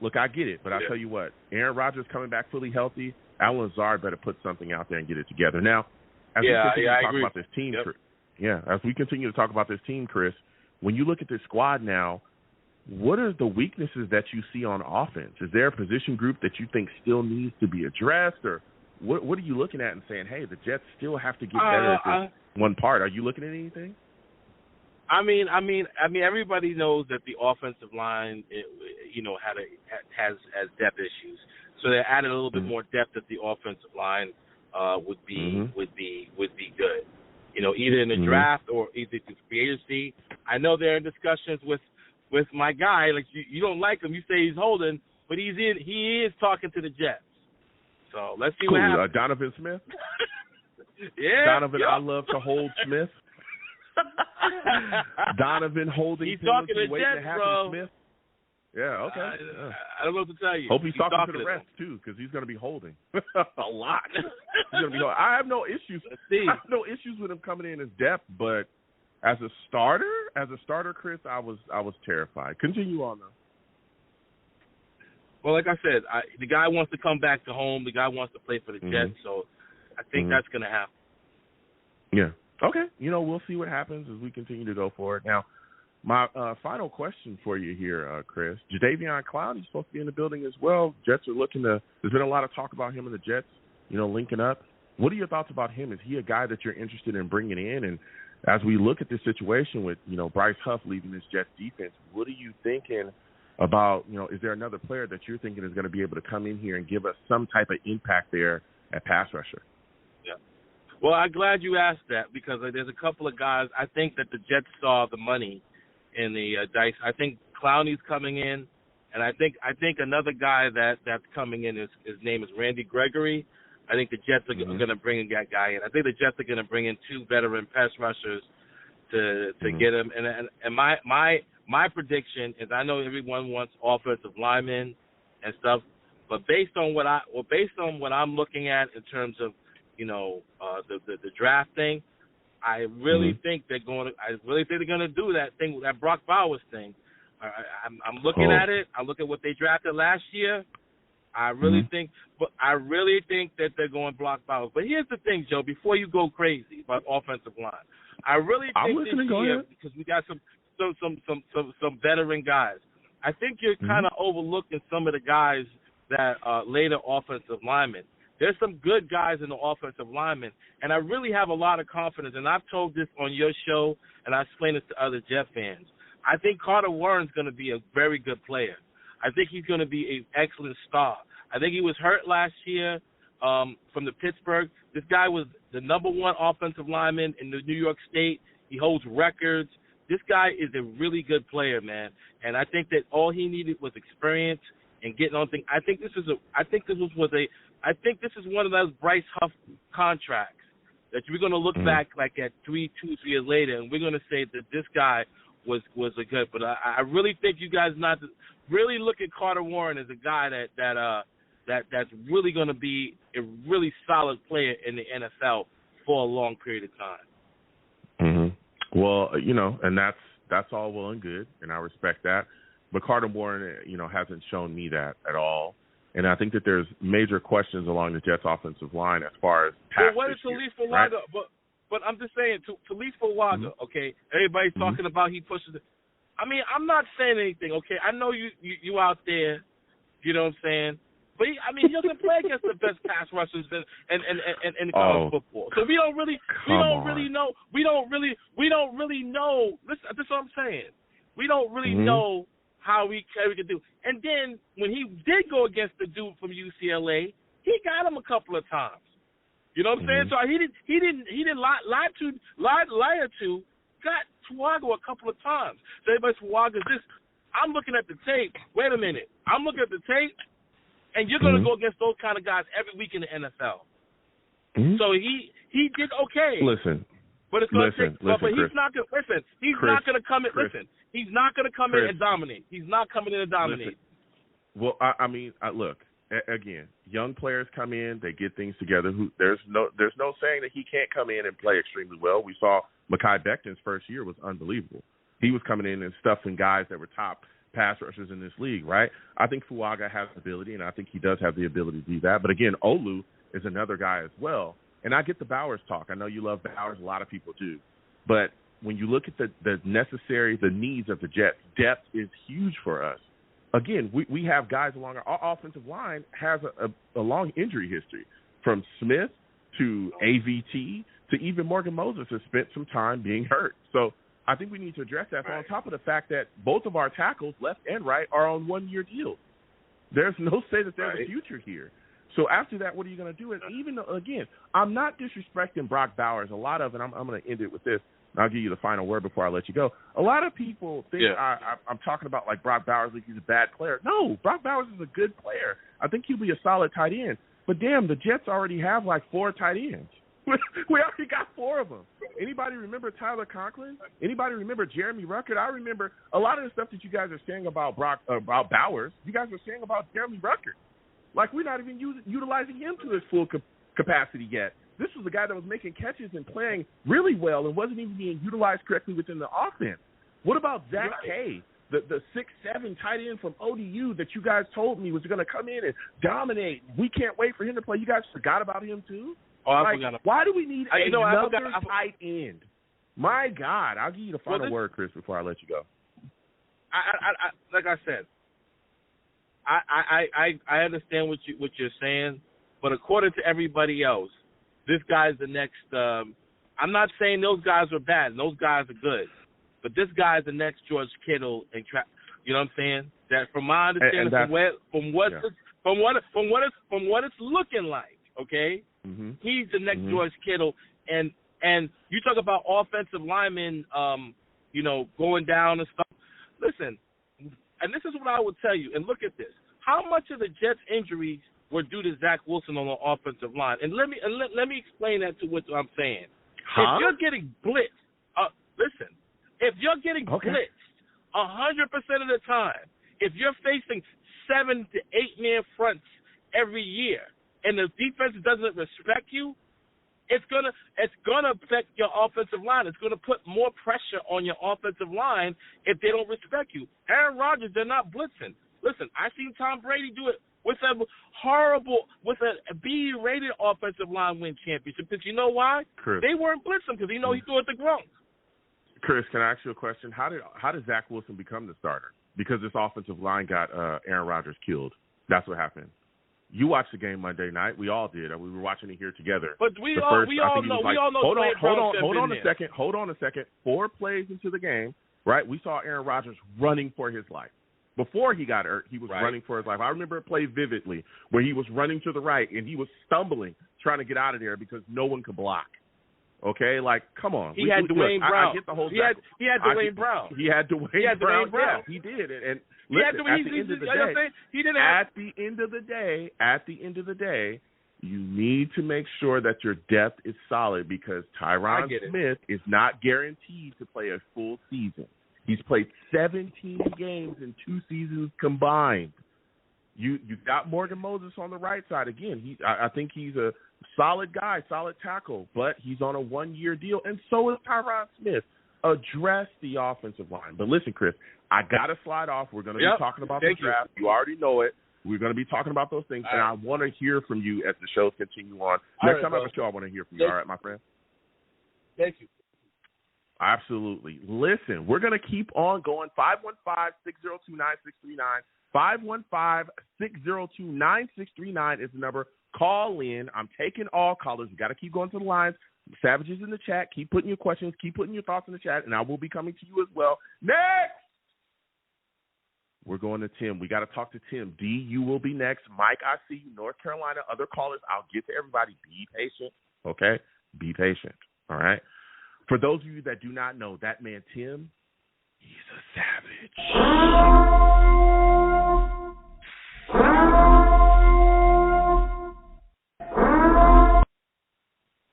look, I get it, but I tell you what, Aaron Rodgers coming back fully healthy, Allen Lazard better put something out there and get it together. Now, as we continue to talk about this team, as we continue to talk about this team, Chris, when you look at this squad now, what are the weaknesses that you see on offense? Is there a position group that you think still needs to be addressed, or what are you looking at and saying, hey, the Jets still have to get better at this one part? Are you looking at anything?
I mean, everybody knows that the offensive line, has depth issues. So they added a little bit more depth at the offensive line would be good. Either in the draft or either through free agency. I know they're in discussions with my guy. Like you don't like him, you say he's holding, but he is talking to the Jets. So let's see what happens.
Donovan Smith.
Donovan,
I love to hold Smith. Donovan holding.
He's talking to the Jets, bro.
Smith. Yeah, okay.
I don't know what to tell you.
Hope he's talking to the rest, too, because he's going to be holding a lot. He's going to be holding. I have no issues. I have no issues with him coming in as depth, but as a starter, Chris, I was terrified. Continue on, though.
Well, like I said, the guy wants to come back to home. The guy wants to play for the Jets, so I think that's going to happen.
Yeah. Okay. We'll see what happens as we continue to go forward. Now, My final question for you here, Chris. Jadeveon Clowney is supposed to be in the building as well. Jets are looking to – there's been a lot of talk about him and the Jets, linking up. What are your thoughts about him? Is he a guy that you're interested in bringing in? And as we look at this situation with, Bryce Huff leaving this Jets defense, what are you thinking about, is there another player that you're thinking is going to be able to come in here and give us some type of impact there at pass rusher?
Yeah. Well, I'm glad you asked that because there's a couple of guys. I think that the Jets saw the money in the dice. I think Clowney's coming in, and I think another guy that's coming in his name is Randy Gregory. I think the Jets are going to bring that guy in. I think the Jets are going to bring in 2 veteran pass rushers to get him. And my prediction is, I know everyone wants offensive linemen and stuff, but based on what I'm looking at in terms of the draft thing, I really think they're going to do that thing, that Brock Bowers thing. I'm looking at it. I look at what they drafted last year. I really think that they're going Brock Bowers. But here's the thing, Joe. Before you go crazy about offensive line, I really think this year, because we got some veteran guys. I think you're kind of overlooking some of the guys that are later offensive linemen. There's some good guys in the offensive linemen, and I really have a lot of confidence. And I've told this on your show, and I explained this to other Jet fans. I think Carter Warren's going to be a very good player. I think he's going to be an excellent star. I think he was hurt last year from the Pittsburgh. This guy was the number 1 offensive lineman in the New York State. He holds records. This guy is a really good player, man. And I think that all he needed was experience and getting on things. I think this is one of those Bryce Huff contracts that we're going to look back like at 2 3 years later, and we're going to say that this guy was a good. But I really think you guys not to really look at Carter Warren as a guy that's really going to be a really solid player in the NFL for a long period of time.
Well, and that's all well and good, and I respect that. But Carter Warren, hasn't shown me that at all. And I think that there's major questions along the Jets' offensive line as far as pass.
Well, what is Talib Fuaga? Right? But I'm just saying, Talib Fuaga, okay, everybody's talking about he pushes it. I mean, I'm not saying anything, okay? I know you out there, you know what I'm saying? But he doesn't play against the best pass rushers in college football. So we don't really know. Listen, that's what I'm saying. We don't really know how we could do. And then when he did go against the dude from UCLA, he got him a couple of times. You know what I'm saying? So he didn't lie to got Fuaga a couple of times. So everybody's Fuaga's this. I'm looking at the tape. Wait a minute. I'm looking at the tape, and you're going to go against those kind of guys every week in the NFL. So he did okay.
Listen.
But it's going to take. But he's not going to listen. He's not going to come in.
Chris,
listen. He's not going to come in and dominate. He's not coming in and dominate.
Listen. Well, look. Again, young players come in, they get things together. There's no saying that he can't come in and play extremely well. We saw Mekhi Becton's first year was unbelievable. He was coming in and stuffing guys that were top pass rushers in this league, right? I think Fuaga has the ability, and I think he does have the ability to do that. But again, Olu is another guy as well. And I get the Bowers talk. I know you love Bowers. A lot of people do. But when you look at the needs of the Jets, depth is huge for us. Again, we have guys along our offensive line has a long injury history, from Smith to AVT to even Morgan Moses has spent some time being hurt. So I think we need to address that. So on top of the fact that both of our tackles, left and right, are on one-year deals. There's no say that there's a future here. So after that, what are you going to do? And even though, again, I'm not disrespecting Brock Bowers. A lot of it, I'm going to end it with this. I'll give you the final word before I let you go. A lot of people think I'm talking about like Brock Bowers like he's a bad player. No, Brock Bowers is a good player. I think he'll be a solid tight end. But, damn, the Jets already have like 4 tight ends. We already got 4 of them. Anybody remember Tyler Conklin? Anybody remember Jeremy Ruckert? I remember a lot of the stuff that you guys are saying about about Bowers, you guys are saying about Jeremy Ruckert. Like, we're not even utilizing him to his full capacity yet. This was the guy that was making catches and playing really well and wasn't even being utilized correctly within the offense. What about Zach Kay, the 6'7" tight end from ODU that you guys told me was going to come in and dominate? We can't wait for him to play. You guys forgot about him too?
Oh, I forgot.
Why do we need another tight end? My God, I'll give you the final word, Chris, before I let you go.
I like I said, I understand what you're saying, but according to everybody else, this guy's the next. I'm not saying those guys are bad. Those guys are good, but this guy's the next George Kittle and you know what I'm saying? That from my understanding, from what it's looking like, okay, he's the next George Kittle, and you talk about offensive linemen, going down and stuff. Listen, and this is what I would tell you. And look at this: how much of the Jets' injuries were due to Zach Wilson on the offensive line? And let me explain that to what I'm saying. If you're getting blitzed, listen. If you're getting blitzed 100% of the time, if you're facing 7 to 8 man fronts every year, and the defense doesn't respect you, it's gonna affect your offensive line. It's gonna put more pressure on your offensive line if they don't respect you. Aaron Rodgers, they're not blitzing. Listen, I've seen Tom Brady do it with a B-rated offensive line win championship. Because you know why?
Chris.
They weren't blitzing because he threw it to Gronk.
Chris, can I ask you a question? How did Zach Wilson become the starter? Because this offensive line got Aaron Rodgers killed. That's what happened. You watched the game Monday night. We all did. We were watching it here together.
But we all know.
Hold on a second. 4 plays into the game, right? We saw Aaron Rodgers running for his life. Before he got hurt, he was running for his life. I remember a play vividly where he was running to the right and he was stumbling, trying to get out of there because no one could block. Okay, like, come on.
He had Dwayne Brown.
I get the whole
he had Dwayne Brown.
He had Dwayne Brown. Yeah, he did. And listen, at the end of the day, you need to make sure that your depth is solid because Tyron Smith is not guaranteed to play a full season. He's played 17 games in 2 seasons combined. You got Morgan Moses on the right side. Again, I think he's a solid guy, solid tackle, but he's on a 1-year deal, and so is Tyron Smith. Address the offensive line. But listen, Chris, I got to slide off. We're going to be talking about the draft. You already know it. We're going to be talking about those things, and I want to hear from you as the shows continue on. Next time I have a show, I want to hear from you. All right, my friend?
Thank you.
Absolutely. Listen, we're going to keep on going. 515-602-9639. 515-602-9639 is the number. Call in. I'm taking all callers. You got to keep going to the lines. Savages in the chat. Keep putting your questions. Keep putting your thoughts in the chat, and I will be coming to you as well. Next! We're going to Tim. We got to talk to Tim. D, you will be next. Mike, I see you. North Carolina, other callers. I'll get to everybody. Be patient, okay? Be patient, all right? For those of you that do not know, that man, Tim, he's a savage.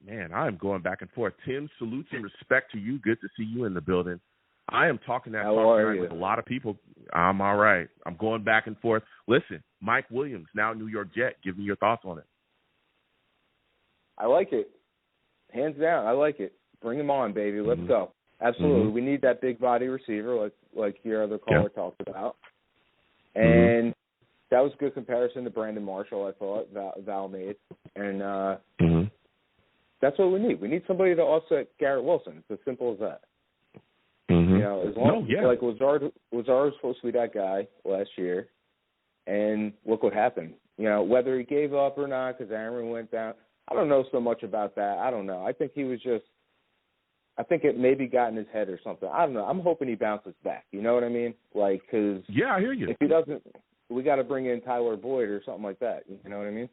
Man, I am going back and forth. Tim, salutes and respect to you. Good to see you in the building. I am talking that talk tonight with a lot of people. I'm all right. I'm going back and forth. Listen, Mike Williams, now New York Jet. Give me your thoughts on it.
I like it. Hands down, I like it. Bring him on, baby. Let's go. Absolutely. We need that big body receiver like your other caller talked about. And that was a good comparison to Brandon Marshall, I thought, Val made. And that's what we need. We need somebody to offset Garrett Wilson. It's as simple as that. You know, as long like Lazard was supposed to be that guy last year, and look what happened. You know, whether he gave up or not because Aaron went down, I don't know so much about that. I don't know. I think he was just – I think it maybe got in his head or something. I don't know. I'm hoping he bounces back. You know what I mean? Like, because
I hear you.
If he doesn't, we got to bring in Tyler Boyd or something like that. You know what I mean?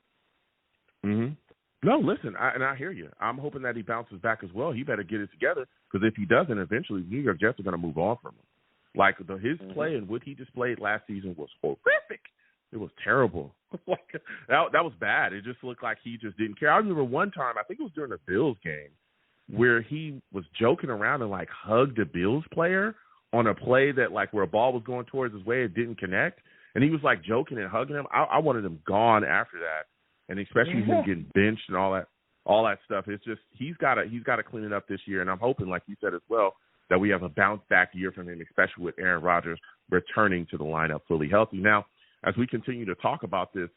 No, listen, I hear you. I'm hoping that he bounces back as well. He better get it together because if he doesn't, eventually New York Jets are going to move on from him. Like his play and what he displayed last season was horrific. It was terrible. Like that was bad. It just looked like he just didn't care. I remember one time, I think it was during the Bills game, where he was joking around and like hugged a Bills player on a play that like where a ball was going towards his way, it didn't connect, and he was like joking and hugging him. I wanted him gone after that, and especially him getting benched and all that stuff. It's just he's got to clean it up this year, and I'm hoping, like you said as well, that we have a bounce back year from him, especially with Aaron Rodgers returning to the lineup fully healthy. Now, as we continue to talk about this,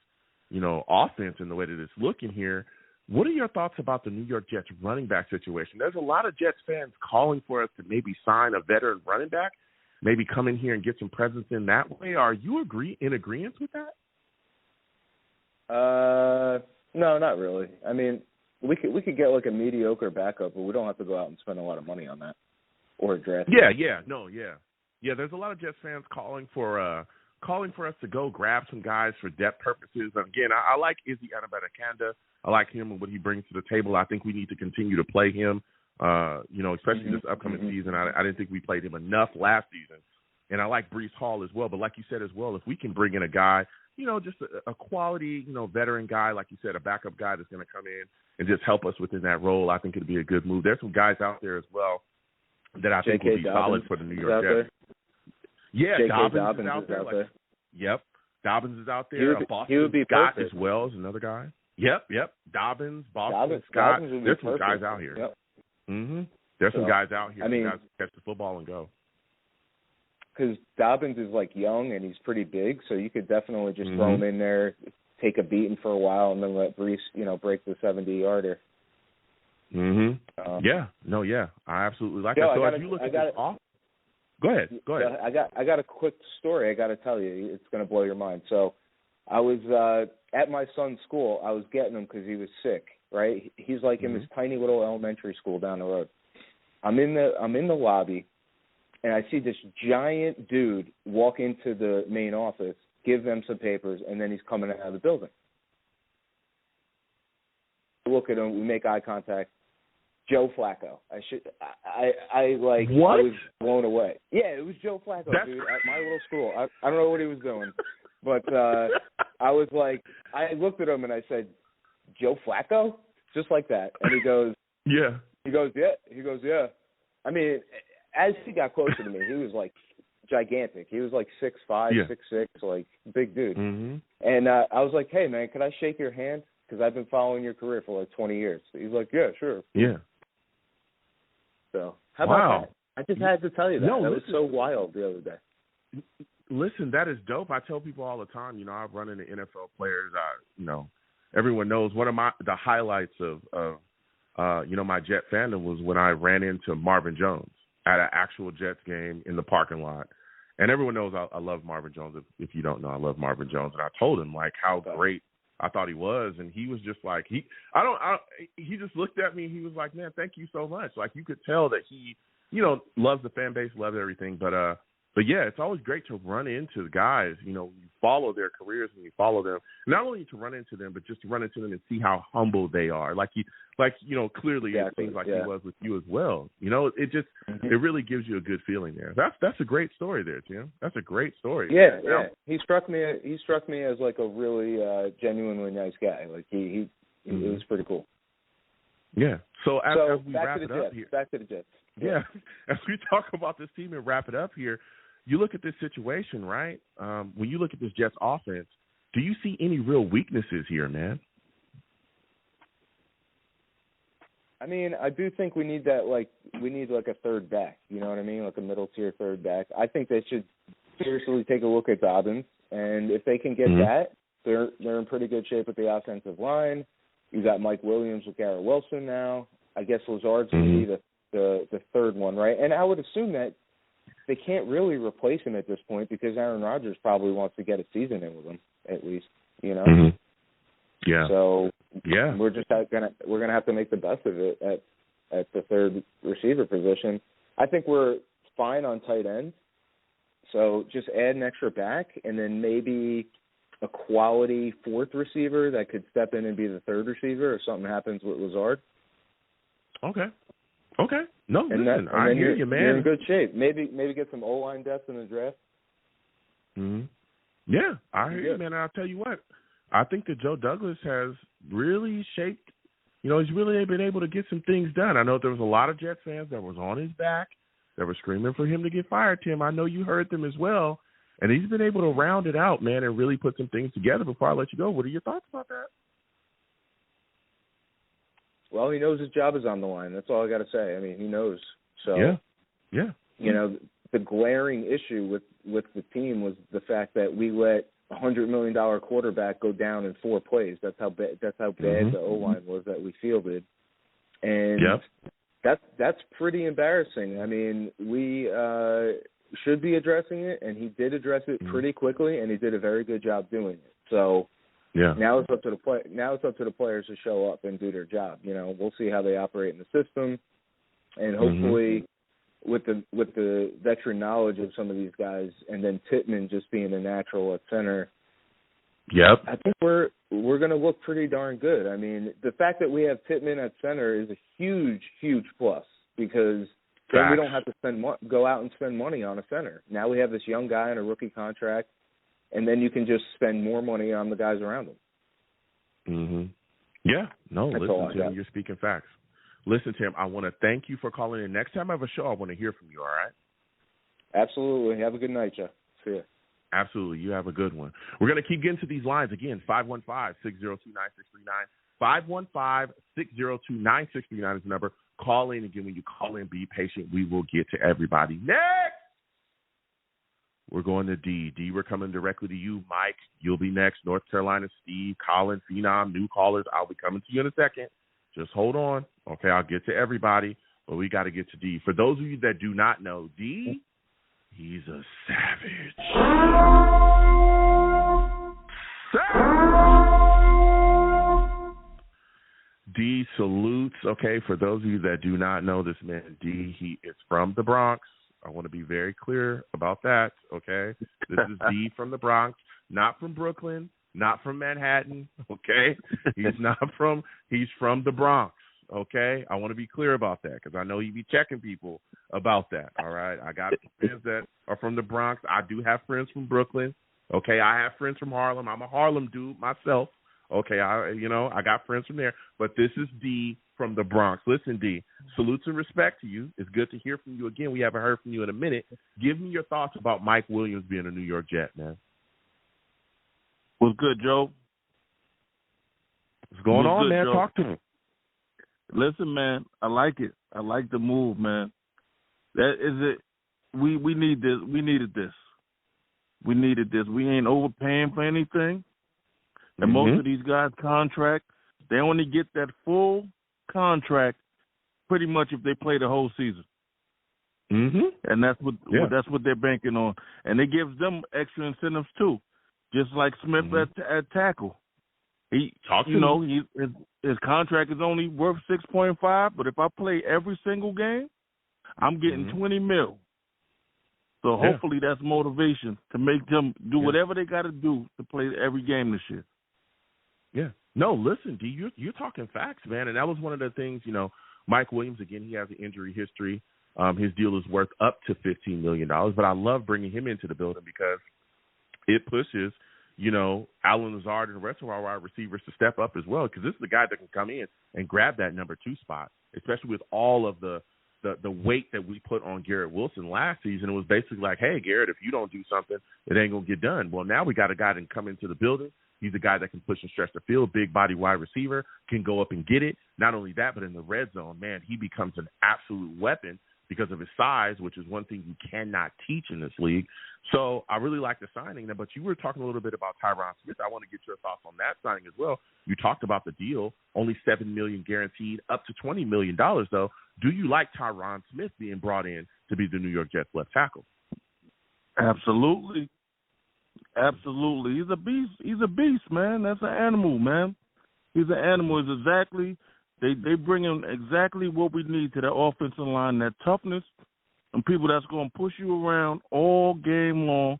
offense and the way that it's looking here, What are your thoughts about the New York Jets running back situation? There's a lot of Jets fans calling for us to maybe sign a veteran running back, maybe come in here and get some presence in that way. Are you in agreement with that?
No, not really. I mean, we could get like a mediocre backup, but we don't have to go out and spend a lot of money on that or a draft.
Yeah. There's a lot of Jets fans calling for us to go grab some guys for depth purposes. And again, I like Izzy Adebawale. I like him and what he brings to the table. I think we need to continue to play him. Especially this upcoming season. I didn't think we played him enough last season. And I like Breece Hall as well. But like you said as well, if we can bring in a guy, just a quality, veteran guy, like you said, a backup guy that's going to come in and just help us within that role, I think it'd be a good move. There's some guys out there as well that I think will be solid for the New York Jets. Yeah, Dobbins is out there. Yep. Dobbins is out there. Boston Scott as well is another guy. Yep. Dobbins, Boston Scott. There's some guys out here.
Yep.
There's some guys out here.
I mean,
guys catch the football and go.
Because Dobbins is like young and he's pretty big, so you could definitely just throw him in there, take a beating for a while, and then let Breece, break the 70-yarder. I absolutely like that. So if you look at this off, go ahead. I got a quick story I got to tell you. It's going to blow your mind. So I was at my son's school. I was getting him because he was sick. Right, he's like in this tiny little elementary school down the road. I'm in the lobby, and I see this giant dude walk into the main office, give them some papers, and then he's coming out of the building. I look at him, we make eye contact. Joe Flacco. I was blown away. Yeah, it was Joe Flacco, dude, at my little school. I don't know what he was doing, but I was like, I looked at him and I said, Joe Flacco? Just like that. And he goes,
yeah.
He goes, yeah. I mean, as he got closer to me, he was like gigantic. He was like 6'5", 6'6", like big dude. And I was like, hey, man, could I shake your hand? Because I've been following your career for like 20 years. He's like, yeah, sure.
Yeah.
So how about that? I just had to tell you that. That was so wild the other day.
Listen, that is dope. I tell people all the time, I've run into NFL players. Everyone knows one of the highlights of my Jet fandom was when I ran into Marvin Jones at an actual Jets game in the parking lot. And everyone knows I love Marvin Jones. If you don't know, I love Marvin Jones. And I told him like how great I thought he was, and he was just like he just looked at me and he was like, man, thank you so much. Like you could tell that he loves the fan base, loves everything. But yeah, it's always great to run into the guys. You follow their careers and you follow them. Not only to run into them, but just to run into them and see how humble they are. Clearly it seems like he was with you as well. It just it really gives you a good feeling there. That's a great story there, Tim. That's a great story.
Yeah. He struck me as like a really genuinely nice guy. Like he it was pretty cool.
Yeah. So as we wrap it up here.
Back to the Jets.
Yeah. As we talk about this team and wrap it up here, you look at this situation, right? When you look at this Jets offense, do you see any real weaknesses here, man?
I mean, I do think we need that. We need a third back. You know what I mean? Like a middle tier third back. I think they should seriously take a look at Dobbins, and if they can get that, they're in pretty good shape with the offensive line. You got Mike Williams with Garrett Wilson now. I guess Lazard's going to be the third one, right? And I would assume that they can't really replace him at this point because Aaron Rodgers probably wants to get a season in with him at least,
Yeah.
So we're just gonna have to make the best of it at the third receiver position. I think we're fine on tight end. So just add an extra back and then maybe a quality fourth receiver that could step in and be the third receiver if something happens with Lazard.
Okay. No, listen, I hear you, man.
You're in good shape. Maybe get some O-line depth in the draft.
Yeah, I hear you, man. And I'll tell you what, I think that Joe Douglas has really shaped, he's really been able to get some things done. I know there was a lot of Jets fans that was on his back, that were screaming for him to get fired, Tim. I know you heard them as well. And he's been able to round it out, man, and really put some things together. Before I let you go, what are your thoughts about that?
Well, he knows his job is on the line. That's all I got to say. I mean, he knows. So,
yeah.
The glaring issue with the team was the fact that we let $100 million quarterback go down in 4 plays. That's how bad the O-line was that we fielded. And that's pretty embarrassing. I mean, we should be addressing it, and he did address it pretty quickly, and he did a very good job doing it. So now it's up to the players to show up and do their job. You know, we'll see how they operate in the system, and hopefully with the veteran knowledge of some of these guys, and then Pittman just being a natural at center. I think we're going to look pretty darn good. I mean, the fact that we have Pittman at center is a huge, huge plus, because then we don't have to go out and spend money on a center. Now we have this young guy on a rookie contract, and then you can just spend more money on the guys around him.
Yeah. No,
That's
listen, Tim, you're speaking facts. Listen, Tim, I want to thank you for calling in. Next time I have a show, I want to hear from you, all right?
Absolutely. Have a good night, Joe. See ya.
Absolutely. You have a good one. We're going to keep getting to these lines. Again, 515-602-9639. 515-602-9639 is the number. Call in. Again, when you call in, be patient. We will get to everybody. Next, we're going to D. D, we're coming directly to you. Mike, you'll be next. North Carolina, Steve, Colin, Phenom, new callers. I'll be coming to you in a second. Just hold on. Okay, I'll get to everybody, but we got to get to D. For those of you that do not know, D, he's a savage. D salutes. Okay, for those of you that do not know this man, D, he is from the Bronx. I want to be very clear about that, okay? This is D from the Bronx, not from Brooklyn, not from Manhattan, okay? He's from the Bronx, okay? I want to be clear about that, because I know you be checking people about that, all right? I got friends that are from the Bronx. I do have friends from Brooklyn, okay? I have friends from Harlem. I'm a Harlem dude myself, okay? I got friends from there, but this is D from the Bronx. Listen, D, salutes and respect to you. It's good to hear from you again. We haven't heard from you in a minute. Give me your thoughts about Mike Williams being a New York Jet, man.
What's good, Joe?
What's going on, man?
Joe?
Talk to me.
Listen, man, I like it. I like the move, man. That is it. We need this. We needed this. We needed this. We ain't overpaying for anything. And most of these guys' contract, they only get that full contract pretty much if they play the whole season. And that's what they're banking on. And it gives them extra incentives too. Just like Smith at tackle. His contract is only worth $6.5, but if I play every single game, I'm getting $20 million. So hopefully that's motivation to make them do whatever they got to do to play every game this year.
Yeah. No, listen, D, you're talking facts, man. And that was one of the things, Mike Williams, again, he has an injury history. His deal is worth up to $15 million. But I love bringing him into the building because it pushes, Allen Lazard and the rest of our wide receivers to step up as well, because this is the guy that can come in and grab that number 2 spot, especially with all of the weight that we put on Garrett Wilson last season. It was basically like, hey, Garrett, if you don't do something, it ain't going to get done. Well, now we got a guy that can come into the building. He's a guy that can push and stretch the field, big body wide receiver, can go up and get it. Not only that, but in the red zone, man, he becomes an absolute weapon because of his size, which is one thing you cannot teach in this league. So I really like the signing. But you were talking a little bit about Tyron Smith. I want to get your thoughts on that signing as well. You talked about the deal, only $7 million guaranteed, up to $20 million, though. Do you like Tyron Smith being brought in to be the New York Jets left tackle?
Absolutely. Absolutely. He's a beast. He's a beast, man. That's an animal, man. He's an animal. It's exactly they bring in exactly what we need to the offensive line, that toughness and people that's going to push you around all game long.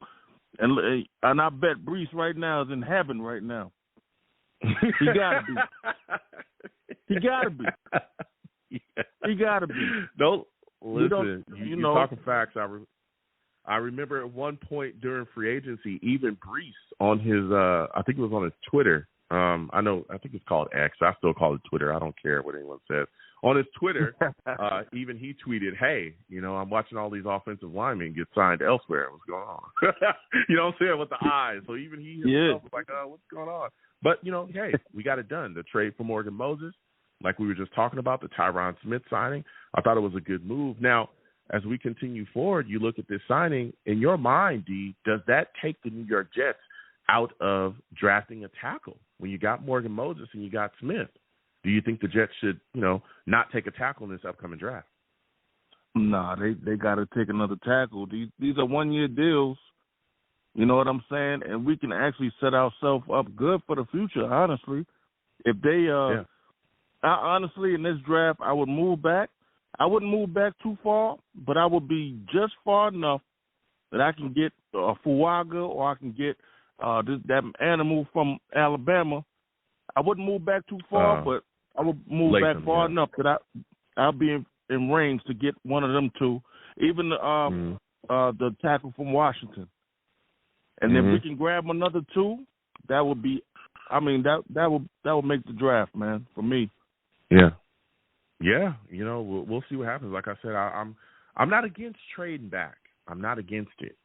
And I bet Brees right now is in heaven right now. He got to be. He got to be. He got to be.
Don't listen. You're talking facts. I remember at one point during free agency, even Brees on his, I think it was on his Twitter. I think it's called X. I still call it Twitter. I don't care what anyone says. On his Twitter, even he tweeted, hey, I'm watching all these offensive linemen get signed elsewhere. What's going on? You know what I'm saying? With the eyes. So even he himself was like, what's going on? But, hey, we got it done. The trade for Morgan Moses, like we were just talking about, the Tyron Smith signing, I thought it was a good move. Now, as we continue forward, you look at this signing, in your mind, D, does that take the New York Jets out of drafting a tackle when you got Morgan Moses and you got Smith? Do you think the Jets should, not take a tackle in this upcoming draft?
Nah, they got to take another tackle. These are 1-year deals. You know what I'm saying? And we can actually set ourselves up good for the future, honestly. If they, honestly, in this draft, I would move back. I wouldn't move back too far, but I would be just far enough that I can get a Fuaga or I can get that animal from Alabama. I wouldn't move back too far, but I would move back far enough that I'll be in range to get one of them two, even the tackle from Washington. And if we can grab another two, that would be, that would make the draft, man, for me.
Yeah. Yeah, we'll see what happens. Like I said, I'm not against trading back. I'm not against it.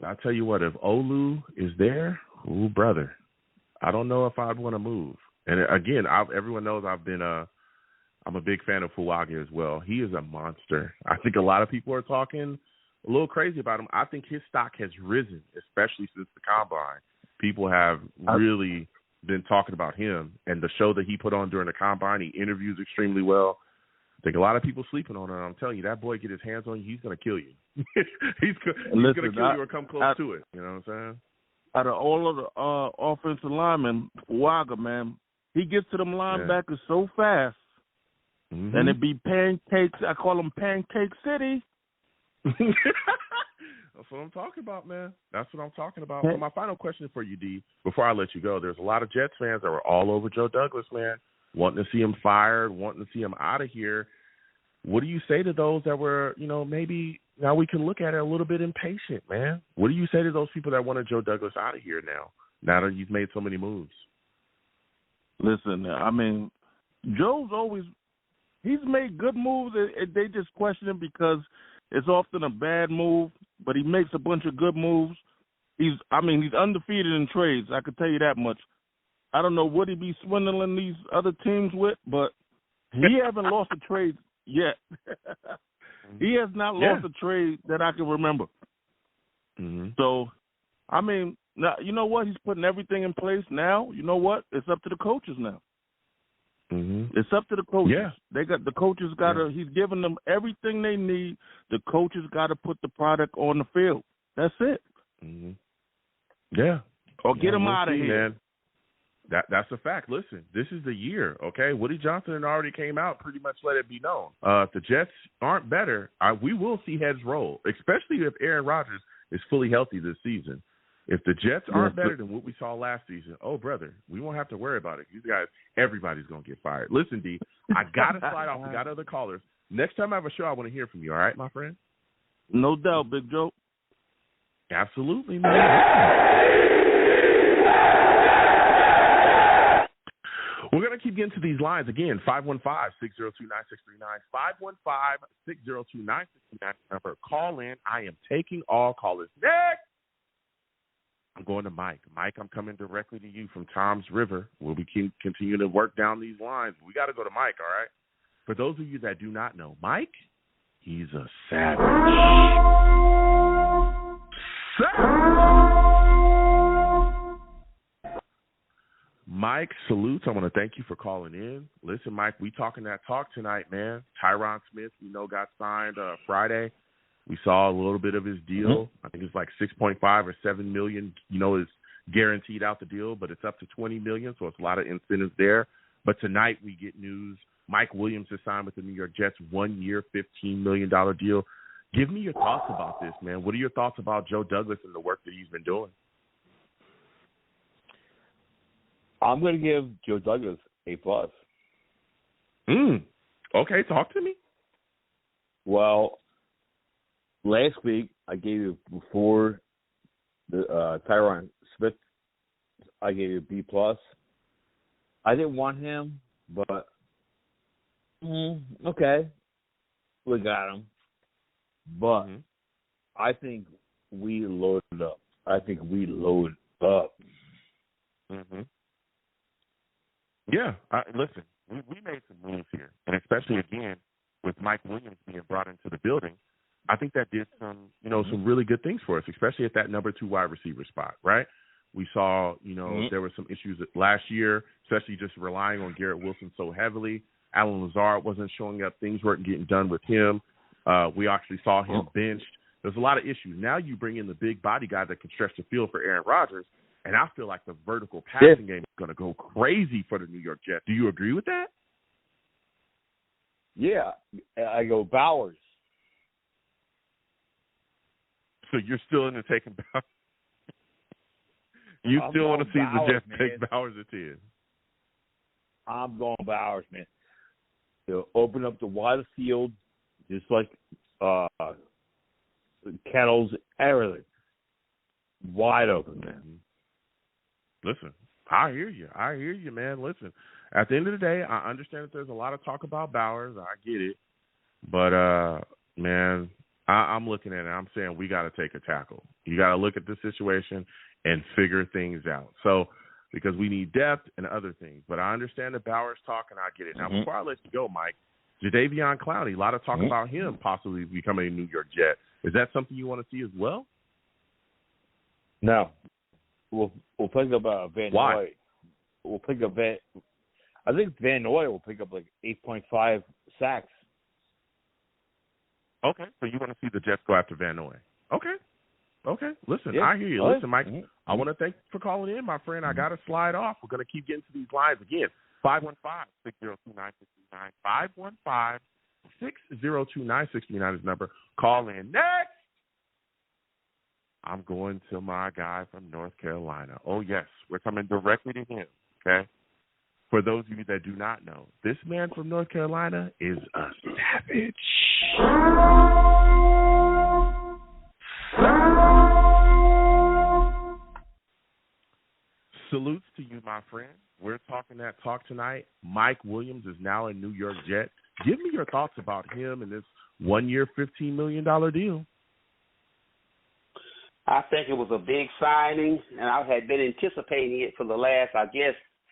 I'll tell you what, if Olu is there, ooh, brother, I don't know if I'd want to move. And again, everyone knows I'm a big fan of Fuaga as well. He is a monster. I think a lot of people are talking a little crazy about him. I think his stock has risen, especially since the Combine. People have really been talking about him and the show that he put on during the Combine. He interviews extremely well. I think a lot of people sleeping on it. I'm telling you, that boy get his hands on you, he's going to kill you. he's going to kill you or come close to it. You know what I'm saying?
Out of all of the offensive linemen, Fuaga, man, he gets to them linebackers so fast, and it be pancakes. I call them Pancake City.
That's what I'm talking about, man. That's what I'm talking about. So my final question for you, D, before I let you go, there's a lot of Jets fans that were all over Joe Douglas, man, wanting to see him fired, wanting to see him out of here. What do you say to those that were, maybe now we can look at it a little bit impatient, man? What do you say to those people that wanted Joe Douglas out of here now that you've made so many moves?
Listen, Joe's he's made good moves. They just question him because it's often a bad move, but he makes a bunch of good moves. He's undefeated in trades. I can tell you that much. I don't know what he be swindling these other teams with, but he hasn't lost a trade yet. He has not lost a trade that I can remember. So, now, you know what? He's putting everything in place now. You know what? It's up to the coaches now. It's up to the coaches.
Yeah.
They got the coaches he's giving them everything they need. The coaches got to put the product on the field. That's it.
Yeah.
Or get him out of here.
Man. That's a fact. Listen, this is the year, okay? Woody Johnson already came out, pretty much let it be known. If the Jets aren't better, we will see heads roll, especially if Aaron Rodgers is fully healthy this season. If the Jets aren't better than what we saw last season, oh, brother, we won't have to worry about it. These guys, everybody's going to get fired. Listen, D, I got to slide off. We got other callers. Next time I have a show, I want to hear from you, all right, my friend?
No doubt, Big Joe.
Absolutely, man. We're going to keep getting to these lines. Again, 515-602-9639, 515-602-9639 number. Call in. I am taking all callers. Next! I'm going to Mike. Mike, I'm coming directly to you from Tom's River. We'll be continuing to work down these lines. We got to go to Mike, all right? For those of you that do not know, Mike, he's a savage. Mike, salutes. I want to thank you for calling in. Listen, Mike, we talking that talk tonight, man. Tyron Smith, we know, got signed Friday. We saw a little bit of his deal. I think it's like 6.5 or 7 million, is guaranteed out the deal, but it's up to 20 million, so it's a lot of incentives there. But tonight we get news. Mike Williams has signed with the New York Jets, 1 year, $15 million deal. Give me your thoughts about this, man. What are your thoughts about Joe Douglas and the work that he's been doing?
I'm going to give Joe Douglas A+.
Okay, talk to me.
Well, last week I gave you, before the Tyron Smith, I gave you B+. I didn't want him, but okay, we got him. But I think we loaded up.
Yeah, listen, we made some moves here, and especially, again, with Mike Williams being brought into the building, I think that did some really good things for us, especially at that number 2 wide receiver spot, right? We saw, there were some issues last year, especially just relying on Garrett Wilson so heavily. Alan Lazard wasn't showing up. Things weren't getting done with him. We actually saw him benched. There's a lot of issues. Now you bring in the big body guy that can stretch the field for Aaron Rodgers, and I feel like the vertical passing game is going to go crazy for the New York Jets. Do you agree with that?
Yeah. I go Bowers.
So you're still into taking Bowers? You still want to see the Jets take Bowers at 10?
I'm going Bowers, man. They'll open up the wider field, just like Kettles, everything. Wide open, man.
Listen, I hear you, man. Listen, at the end of the day, I understand that there's a lot of talk about Bowers. I get it. But, man, I'm looking at it. I'm saying we got to take a tackle. You got to look at the situation and figure things out. So, because we need depth and other things. But I understand the Bowers talk, and I get it. Now, before I let you go, Mike, Jadeveon Clowney, a lot of talk about him possibly becoming a New York Jet. Is that something you want to see as well?
No. We'll pick up Van Noy. We'll pick up I think Van Noy will pick up like 8.5 sacks.
Okay, so you want to see the Jets go after Van Noy. Okay. Listen, I hear you. Listen, Mike, I want to thank you for calling in, my friend. I got to slide off. We're going to keep getting to these lines again. 515-602-9639. 515-602-9639 is the number. Call in. Next! I'm going to my guy from North Carolina. Oh, yes, we're coming directly to him, okay? For those of you that do not know, this man from North Carolina is a savage. Salutes to you, my friend. We're talking that talk tonight. Mike Williams is now a New York Jet. Give me your thoughts about him and this 1 year, $15 million deal.
I think it was a big signing, and I had been anticipating it for the last,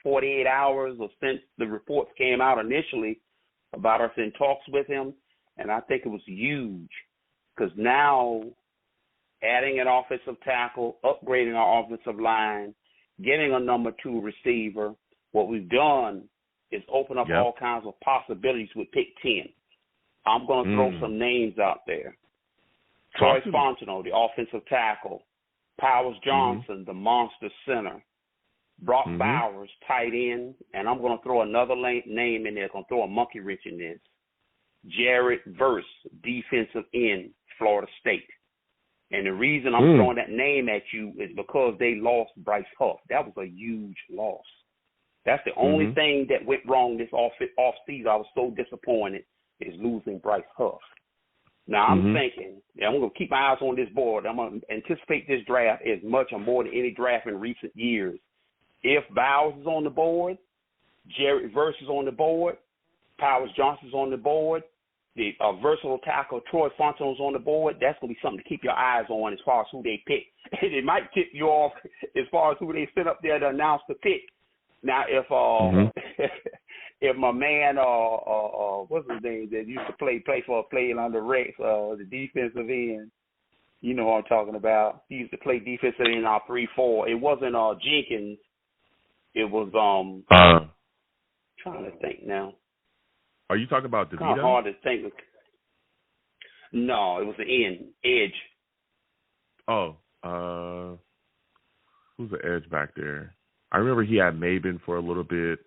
48 hours or since the reports came out initially about us in talks with him, and I think it was huge because now adding an offensive tackle, upgrading our offensive line, getting a number 2 receiver, what we've done is open up all kinds of possibilities with pick 10. I'm going to throw some names out there. Troy Fontenot, the offensive tackle. Powers Johnson, the monster center. Brock Bowers, tight end. And I'm going to throw another name in there. I'm going to throw a monkey wrench in this. Jared Verse, defensive end, Florida State. And the reason I'm throwing that name at you is because they lost Bryce Huff. That was a huge loss. That's the only thing that went wrong this off-season. I was so disappointed is losing Bryce Huff. Now, I'm thinking, I'm going to keep my eyes on this board. I'm going to anticipate this draft as much or more than any draft in recent years. If Bowers is on the board, Jared Verse is on the board, Powers Johnson is on the board, the versatile tackle Troy Fontenot's on the board, that's going to be something to keep your eyes on as far as who they pick. And it might tip you off as far as who they sit up there to announce the pick. Now, if if my man, what's his name, that used to play under Rex, the defensive end, you know what I'm talking about. He used to play defensive end in our 3-4. It wasn't Jenkins. It was trying to think now.
Are you talking about DeVito?
Kind of hard to think. No, it was the edge.
Oh, who's the edge back there? I remember he had Maben for a little bit.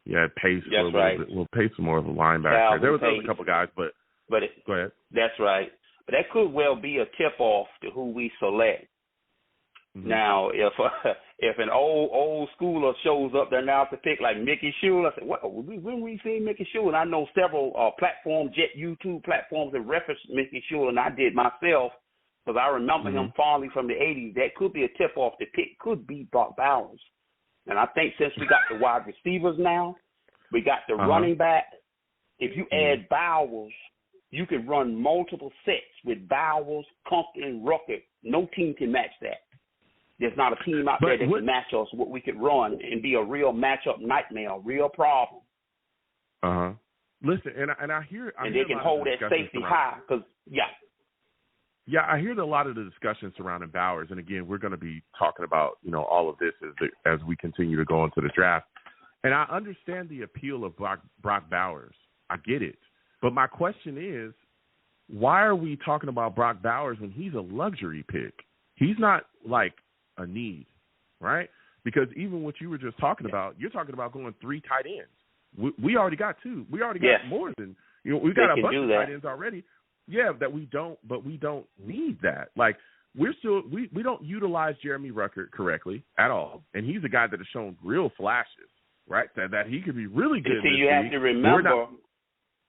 He had Pace for a little bit. Well, Pace was more of a linebacker. There was a couple guys, but go ahead.
That's right. But that could well be a tip-off to who we select. Now, if an old schooler shows up there now to pick like Mickey Shule, I said, when we see Mickey Shule? And I know several platforms, YouTube platforms that reference Mickey Shule, and I did myself because I remember him fondly from the 80s. That could be a tip-off. The pick could be Brock Bowers. And I think since we got the wide receivers now, we got the running back. If you add Bowers, you can run multiple sets with Bowers, Compton, and Ruckert. No team can match that. There's not a team out there that can match us what we could run and be a real matchup nightmare, a real problem.
Listen, and I hear,
and they can hold that safety high because
Yeah, I hear a lot of the discussion surrounding Bowers, and again, we're going to be talking about all of this as we continue to go into the draft. And I understand the appeal of Brock Bowers. I get it, but my question is, why are we talking about Brock Bowers when he's a luxury pick? He's not like a need, right? Because even what you were just talking about, you're talking about going 3 tight ends. We already got 2. We already got more than we got a bunch of tight ends already. Yeah, we don't need that. Like we don't utilize Jeremy Ruckert correctly at all, and he's a guy that has shown real flashes, right? That he could be really good.
See, you have to remember.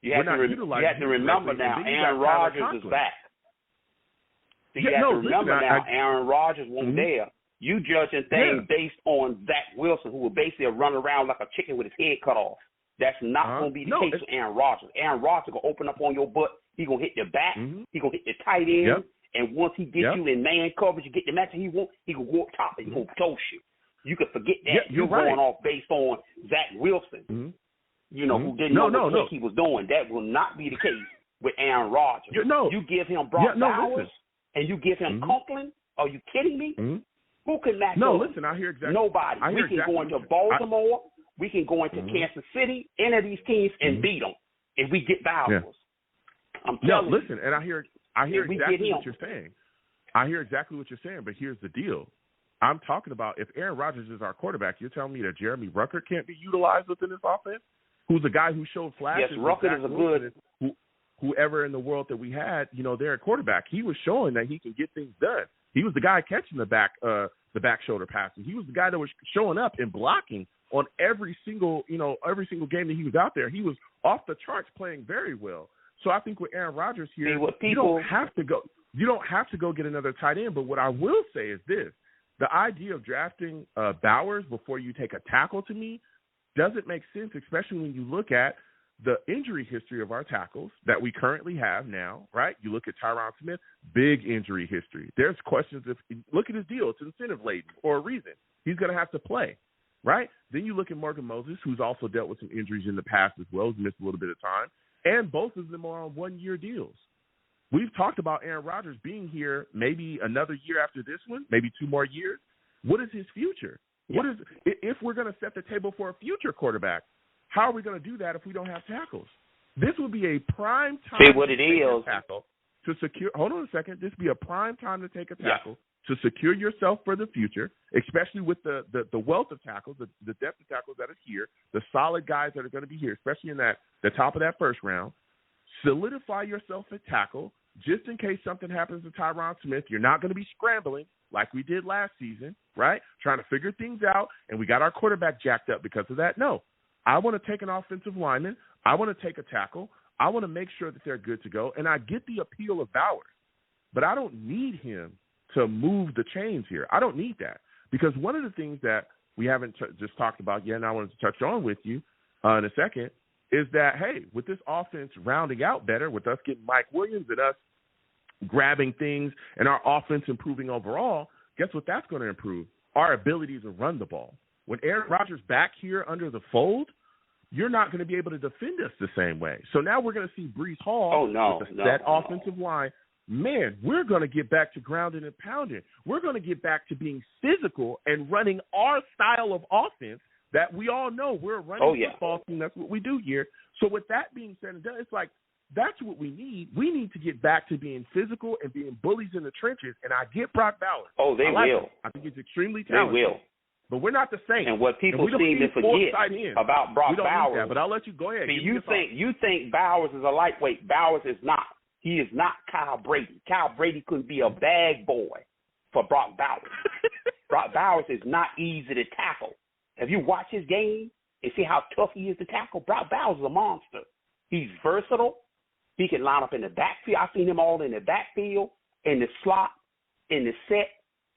You have to remember now. Aaron Rodgers is back. So you have to remember now. Aaron Rodgers wasn't there. You judging things based on Zach Wilson, who will basically run around like a chicken with his head cut off. That's not going to be the case with Aaron Rodgers. Aaron Rodgers going to open up on your butt. He's going to hit your back. He's going to hit the tight end. And once he gets you in man coverage, you get the match he wants, he going to go up top and he's going to toast you. You can forget that. You're going off based on Zach Wilson, who didn't know what the heck he was doing. That will not be the case with Aaron Rodgers. You give him Brock Bowers and you give him Conklin. Are you kidding me? Who can match up?
Listen, I hear exactly.
Nobody. We can go into Baltimore. We can go into Kansas City, any of these teams, and beat them if we get Bowers. I'm telling you.
Listen, and I hear exactly what you're saying. I hear exactly what you're saying, but here's the deal. I'm talking about if Aaron Rodgers is our quarterback, you're telling me that Jeremy Ruckert can't be utilized within this offense? Who's a guy who showed flashes?
Yes, Ruckert is a good.
Whoever in the world that we had, there at quarterback, he was showing that he can get things done. He was the guy catching the back shoulder passes. He was the guy that was showing up and blocking on every single game that he was out there. He was off the charts playing very well. So I think with Aaron Rodgers here, you don't have to go get another tight end. But what I will say is this: the idea of drafting Bowers before you take a tackle to me doesn't make sense, especially when you look at the injury history of our tackles that we currently have now, right? You look at Tyron Smith, big injury history. There's questions look at his deal. It's incentive-laden for a reason. He's going to have to play, right? Then you look at Morgan Moses, who's also dealt with some injuries in the past as well, who's missed a little bit of time, and both of them are on 1-year deals. We've talked about Aaron Rodgers being here maybe another year after this one, maybe 2 more years. What is his future? If we're going to set the table for a future quarterback, how are we going to do that if we don't have tackles? This would be a prime time tackle to secure. Hold on a second. This would be a prime time to take a tackle to secure yourself for the future, especially with the wealth of tackles, the depth of tackles that is here, the solid guys that are going to be here, especially in the top of that first round. Solidify yourself at tackle just in case something happens to Tyron Smith. You're not going to be scrambling like we did last season, right? Trying to figure things out, and we got our quarterback jacked up because of that. No. I want to take an offensive lineman. I want to take a tackle. I want to make sure that they're good to go. And I get the appeal of Bowers, but I don't need him to move the chains here. I don't need that because one of the things that we haven't just talked about yet and I wanted to touch on with you in a second is that, hey, with this offense rounding out better, with us getting Mike Williams and us grabbing things and our offense improving overall, guess what that's going to improve? Our ability to run the ball. When Aaron Rodgers back here under the fold, you're not going to be able to defend us the same way. So now we're going to see Breece Hall with that offensive line. Man, we're going to get back to grounding and pounding. We're going to get back to being physical and running our style of offense that we all know we're a running football team. That's what we do here. So with that being said and done, it's like that's what we need. We need to get back to being physical and being bullies in the trenches, and I get Brock Bowers.
Oh, they will.
I think he's extremely talented.
They will.
But we're not the same.
And what people seem to forget about Brock Bowers.
That, but I'll let you go ahead.
You think Bowers is a lightweight. Bowers is not. He is not Kyle Brady. Kyle Brady could be a bag boy for Brock Bowers. Brock Bowers is not easy to tackle. Have you watched his game and see how tough he is to tackle? Brock Bowers is a monster. He's versatile. He can line up in the backfield. I've seen him all in the backfield, in the slot, in the set.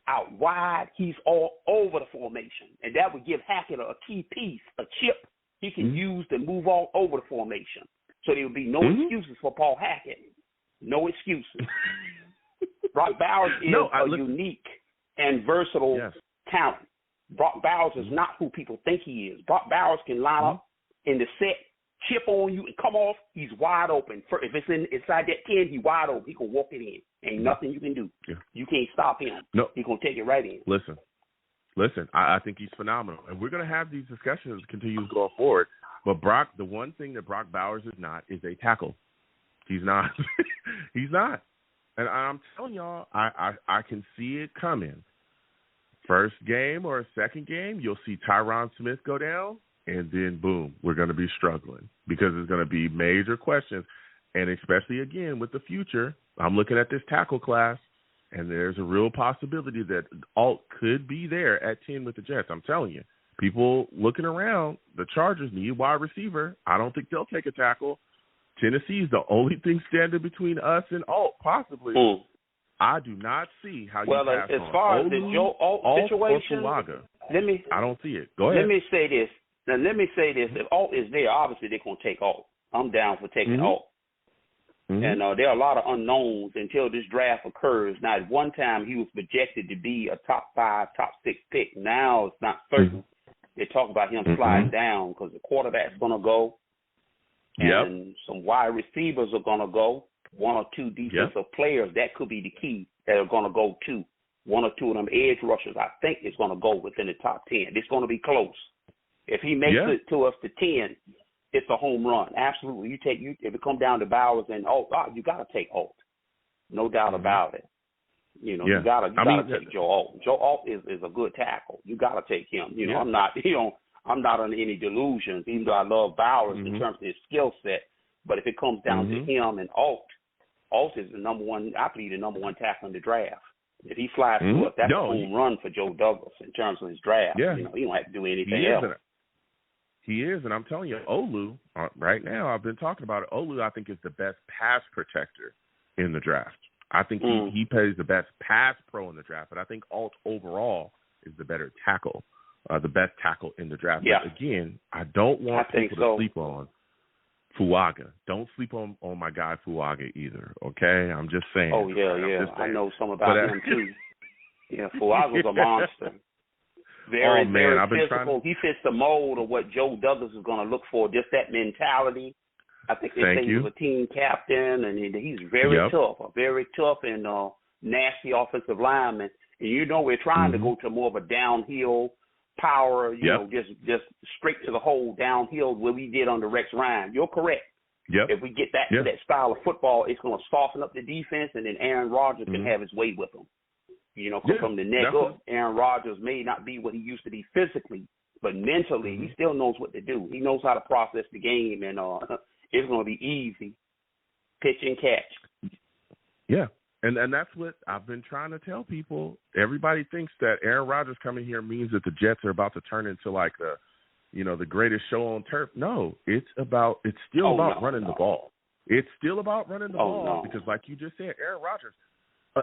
Out wide, he's all over the formation, and that would give Hackett a key piece, a chip he can use to move all over the formation. So there would be no excuses for Paul Hackett. No excuses. Brock Bowers is a unique and versatile talent. Brock Bowers is not who people think he is. Brock Bowers can line up in the set chip on you and come off, he's wide open. If it's inside that 10, he's wide open. He can walk it in. Ain't nothing you can do.
Yeah.
You can't stop him.
No.
He's going to take it right in.
Listen, I think he's phenomenal. And we're going to have these discussions continue going forward. But Brock, the one thing that Brock Bowers is not is a tackle. He's not. He's not. And I'm telling y'all, I can see it coming. First game or second game, you'll see Tyron Smith go down, and then, boom, we're going to be struggling because there's going to be major questions. And especially, again, with the future, I'm looking at this tackle class, and there's a real possibility that Alt could be there at 10 with the Jets. I'm telling you, people looking around, the Chargers need wide receiver. I don't think they'll take a tackle. Tennessee's the only thing standing between us and Alt, possibly. I do not see how you pass
as
on
far
Olu,
as the Joe Alt situation,
I don't see it. Go ahead.
Let me say this. Now, let me say this. If Alt is there, obviously they're going to take Alt. I'm down for taking Alt. And there are a lot of unknowns until this draft occurs. Now, at one time, he was projected to be a top 5, top 6 pick. Now it's not certain. They talk about him sliding down because the quarterback's going to go. And some wide receivers are going to go. 1 or 2 defensive players, that could be the key, that are going to go too. 1 or 2 of them edge rushers, I think, is going to go within the top 10. It's going to be close. If he makes it to us to 10, it's a home run. Absolutely. If it comes down to Bowers and Alt, you got to take Alt. No doubt about it. You got to take Joe Alt. Joe Alt is a good tackle. You got to take him. I'm not under any delusions, even though I love Bowers in terms of his skill set. But if it comes down to him and Alt is the number one, I believe, the number 1 tackle in the draft. If he flies to us, that's a home run for Joe Douglas in terms of his draft.
Yeah.
He don't have to do anything else.
He is, and I'm telling you, Olu, right now, I've been talking about it. Olu, I think, is the best pass protector in the draft. I think he plays the best pass pro in the draft, but I think Alt overall is the better tackle, the best tackle in the draft.
Yeah.
But again, I don't want people to sleep on Fuaga. Don't sleep on my guy Fuaga either, okay? I'm just saying.
Oh, yeah. I know some about him, too. Yeah, Fuaga's a monster. Very physical. He fits the mold of what Joe Douglas is going to look for, just that mentality. I think they say he was a team captain, and he's very tough, a very tough and nasty offensive lineman. And, we're trying to go to more of a downhill power, just straight to the hole downhill where we did under Rex Ryan. You're correct. If we get back to that style of football, it's going to soften up the defense, and then Aaron Rodgers can have his way with them. From the neck up, Aaron Rodgers may not be what he used to be physically, but mentally, he still knows what to do. He knows how to process the game, and it's going to be easy. Pitch and catch.
Yeah. And that's what I've been trying to tell people. Everybody thinks that Aaron Rodgers coming here means that the Jets are about to turn into like the greatest show on turf. No, it's still about running the ball. It's still about running the ball because, like you just said, Aaron Rodgers,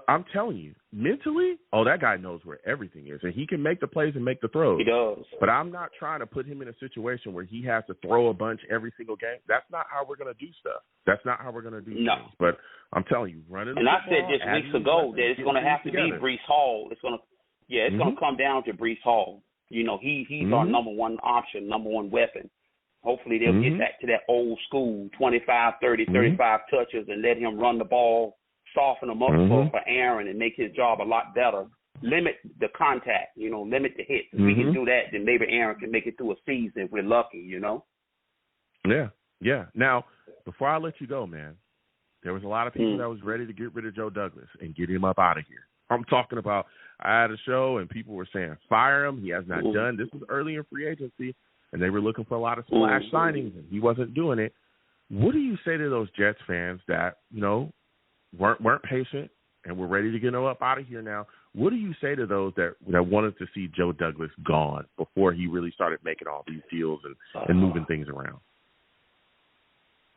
I'm telling you, mentally, that guy knows where everything is, and he can make the plays and make the throws.
He does.
But I'm not trying to put him in a situation where he has to throw a bunch every single game. That's not how we're going to do stuff. That's not how we're going to do things. But I'm telling you, running the ball.
And I said just weeks ago that it's going to have to be Breece Hall. It's going to come down to Breece Hall. He's our number 1 option, number 1 weapon. Hopefully they'll get back to that old school 25, 30, 35 touches and let him run the ball. Soften him up for Aaron and make his job a lot better. Limit the contact, limit the hits. If we can do that, then maybe Aaron can make it through a season if we're lucky,
Yeah. Now, before I let you go, man, there was a lot of people that was ready to get rid of Joe Douglas and get him up out of here. I'm talking about, I had a show and people were saying, fire him. He has not done. This was early in free agency, and they were looking for a lot of splash signings, and he wasn't doing it. What do you say to those Jets fans that, weren't patient and were ready to get him up out of here now? What do you say to those that wanted to see Joe Douglas gone before he really started making all these deals and moving things around?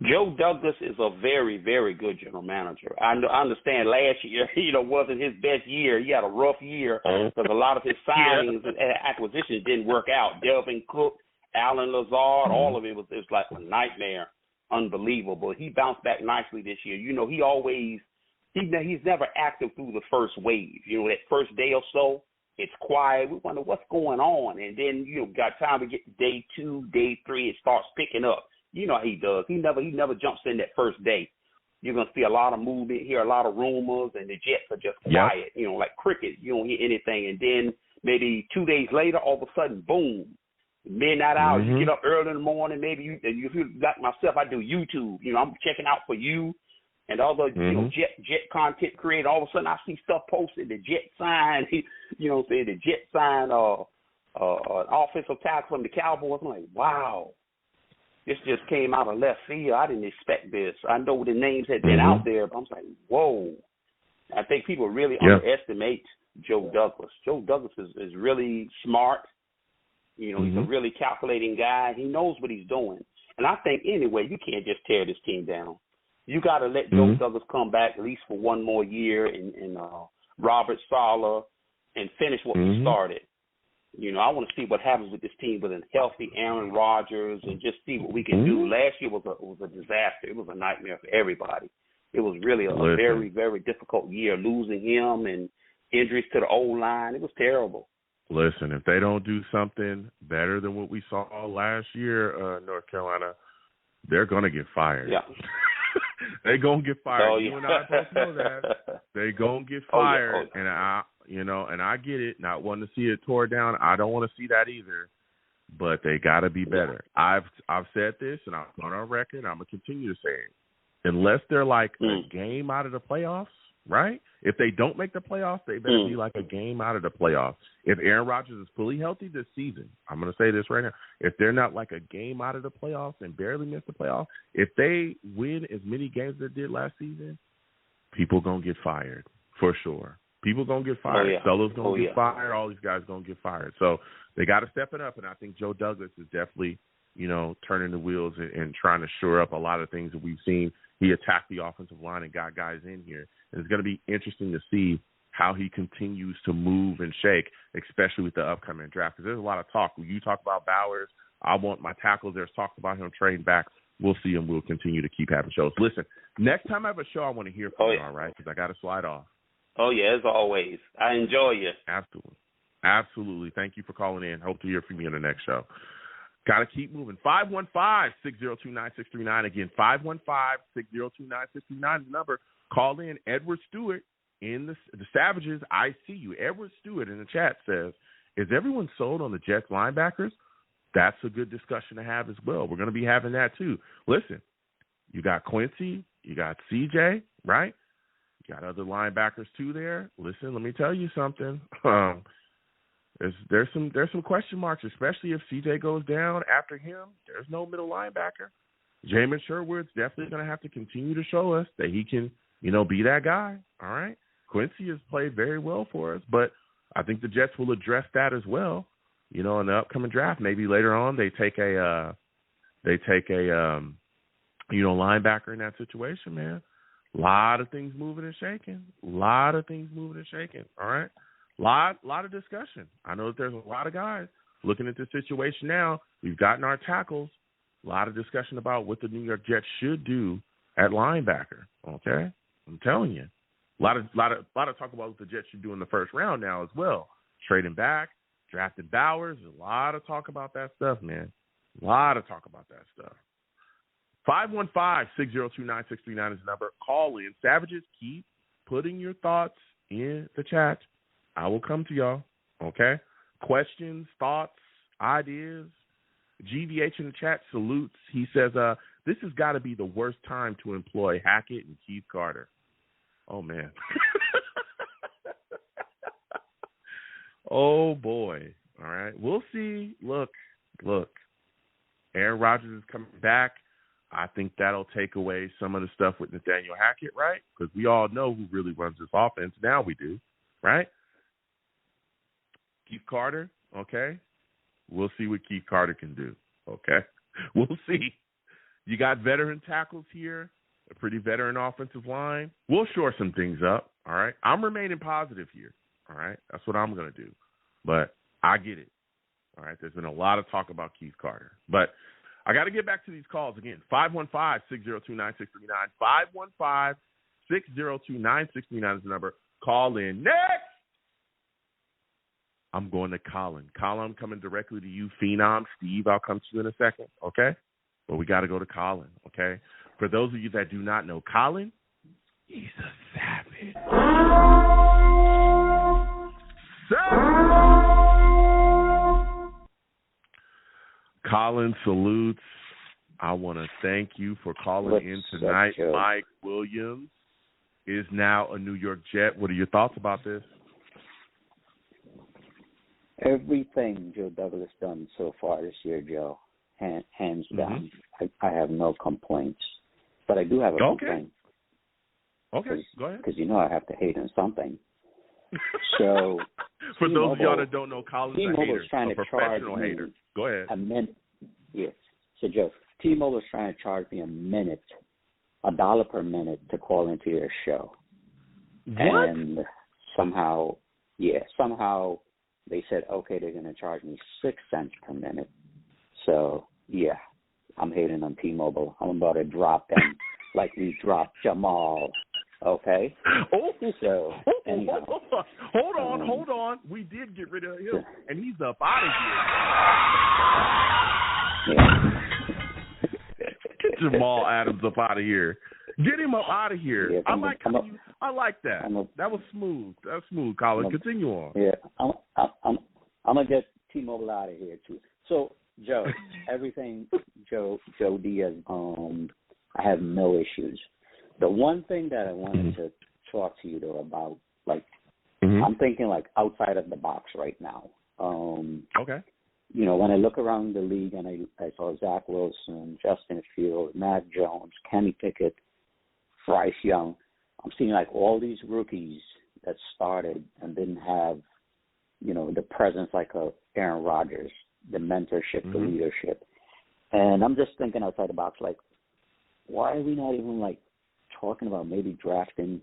Joe Douglas is a very, very good general manager. I understand last year, wasn't his best year. He had a rough year because a lot of his signings and acquisitions didn't work out. Delvin Cook, Alan Lazard, all of it was like a nightmare. Unbelievable. He bounced back nicely this year. He's never active through the first wave. That first day or so, it's quiet. We wonder what's going on. And then, got time to get to day 2, day 3, it starts picking up. you know how he does. He never jumps in that first day. You're going to see a lot of movement, hear a lot of rumors, and the Jets are just quiet, you know, like cricket. You don't hear anything. And then maybe 2 days later, all of a sudden, boom, midnight hours, you get up early in the morning. Maybe you like myself, I do YouTube. You know, I'm checking out for you and all the, you know, Jet content created. All of a sudden, I see stuff posted, the Jet sign, you know what I'm saying, the Jet sign, an offensive tackle from the Cowboys. I'm like, wow. This just came out of left field. I didn't expect this. I know the names had been out there, but I'm like, whoa. I think people really underestimate Joe Douglas. Joe Douglas is really smart. You know, he's a really calculating guy. He knows what he's doing. And I think, anyway, you can't just tear this team down. You got to let Joe Douglas come back at least for one more year and Robert Saleh and finish what we started. You know, I want to see what happens with this team with a healthy Aaron Rodgers and just see what we can do. Last year was a disaster. It was a nightmare for everybody. It was really a very, very difficult year, losing him and injuries to the O-line. It was terrible.
Listen, if they don't do something better than what we saw last year, North Carolina, they're going to get fired.
Yeah.
They're going to get fired.
Oh, yeah.
You and I both know that. They're going to get fired. And I get it, not wanting to see it tore down. I don't want to see that either. But they got to be better. I've said this, and I'm on our record. I'm going to continue to say it. Unless they're like a game out of the playoffs, right? If they don't make the playoffs, they better be like a game out of the playoffs. If Aaron Rodgers is fully healthy this season, I'm going to say this right now. If they're not like a game out of the playoffs and barely miss the playoffs, if they win as many games as they did last season, people going to get fired for sure. People going to get fired. Sellers going to get fired. All these guys going to get fired. So they got to step it up, and I think Joe Douglas is definitely, you know, turning the wheels and trying to shore up a lot of things that we've seen. He attacked the offensive line and got guys in here. And it's going to be interesting to see how he continues to move and shake, especially with the upcoming draft. Because there's a lot of talk. When you talk about Bowers, I want my tackles. There's talk about him trading back. We'll see him. We'll continue to keep having shows. Listen, next time I have a show, I want to hear from you, all right? Because I got to slide off.
Oh, yeah, as always. I enjoy you.
Absolutely. Thank you for calling in. Hope to hear from you in the next show. Got to keep moving. 515-602-9639. Again, 515-602-9639 is the number. Call in. Edward Stewart in the Savages. I see you. Edward Stewart in the chat says, is everyone sold on the Jets linebackers? That's a good discussion to have as well. We're going to be having that too. Listen, you got Quincy. You got CJ, right? You got other linebackers too there. Listen, let me tell you something. There's some question marks, especially if CJ goes down after him. There's no middle linebacker. Jamin Sherwood's definitely going to have to continue to show us that he can, you know, be that guy. All right. Quincy has played very well for us, but I think the Jets will address that as well. You know, in the upcoming draft, maybe later on they take a linebacker in that situation, man. A lot of things moving and shaking. All right. Lot of discussion. I know that there's a lot of guys looking at this situation now. We've gotten our tackles. A lot of discussion about what the New York Jets should do at linebacker. Okay, I'm telling you, a lot of talk about what the Jets should do in the first round now as well. Trading back, drafting Bowers. A lot of talk about that stuff, man. A lot of talk about that stuff. 515-602-9639 is the number. Call in. Savages, keep putting your thoughts in the chat. I will come to y'all, okay? Questions, thoughts, ideas. GVH in the chat salutes. He says, this has got to be the worst time to employ Hackett and Keith Carter. Oh, man. Oh, boy. All right. We'll see. Look. Aaron Rodgers is coming back. I think that'll take away some of the stuff with Nathaniel Hackett, right? Because we all know who really runs this offense. Now we do, right? Keith Carter, okay? We'll see what Keith Carter can do, okay? We'll see. You got veteran tackles here, a pretty veteran offensive line. We'll shore some things up, all right? I'm remaining positive here, all right? That's what I'm going to do. But I get it, all right? There's been a lot of talk about Keith Carter. But I got to get back to these calls again. 515-602-9639. 515-602-9639 is the number. Call in. Next! I'm going to Colin. Colin, I'm coming directly to you. Phenom, Steve, I'll come to you in a second, okay? but we got to go to Colin, okay? For those of you that do not know, Colin, he's a savage. Colin salutes. I want to thank you for calling in tonight. Mike Williams is now a New York Jet. What are your thoughts about this?
Everything Joe Douglas done so far this year, Joe, hands down. I have no complaints. But I do have a complaint.
Okay, go ahead.
Because I have to hate on something. So,
for those of y'all that don't know, Colin's a hater,
trying
a professional hater. Go ahead.
A minute. Yes. So, Joe, T-Mobile is trying to charge me $1 per minute to call into your show.
What?
And somehow they said, okay, they're going to charge me 6 cents per minute. So, yeah, I'm hating on T-Mobile. I'm about to drop them like we dropped Jamal. Okay?
Oh,
so, anyhow.
Hold on. We did get rid of him, and he's up out of here.
Yeah.
Get Jamal Adams up out of here. Get him up out of here.
Yeah,
I like that. That was smooth. That's smooth, Colin. Continue on.
Yeah, I'm gonna get T-Mobile out of here too. So, Joe, everything Joe Diaz, I have no issues. The one thing that I wanted to talk to you though about, like, I'm thinking like outside of the box right now.
Okay.
When I look around the league and I saw Zach Wilson, Justin Fields, Matt Jones, Kenny Pickett, Bryce Young, I'm seeing like all these rookies that started and didn't have, the presence like a Aaron Rodgers, the mentorship, the leadership. And I'm just thinking outside the box, like, why are we not even like talking about maybe drafting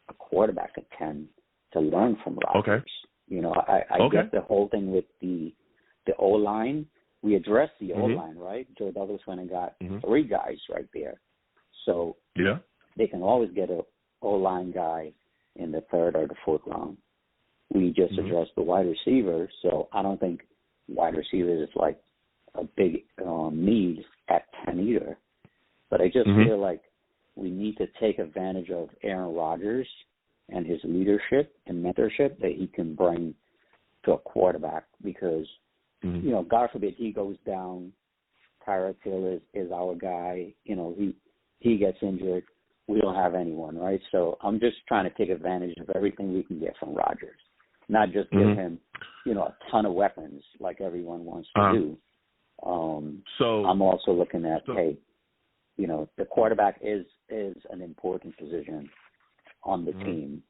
a quarterback at 10 to learn from Rodgers?
Okay.
I get the whole thing with the O-line. We addressed the O-line, right? Joe Douglas went and got 3 guys right there. So they can always get a O-line guy in the 3rd or the 4th round. We just addressed the wide receiver, so I don't think wide receivers is like a big need at 10 either. But I just feel like we need to take advantage of Aaron Rodgers and his leadership and mentorship that he can bring to a quarterback because, God forbid he goes down, Tyrod Hill is our guy, he gets injured, we don't have anyone, right? So I'm just trying to take advantage of everything we can get from Rodgers, not just give him, a ton of weapons like everyone wants to do. So I'm also looking at, the quarterback is an important position on the team,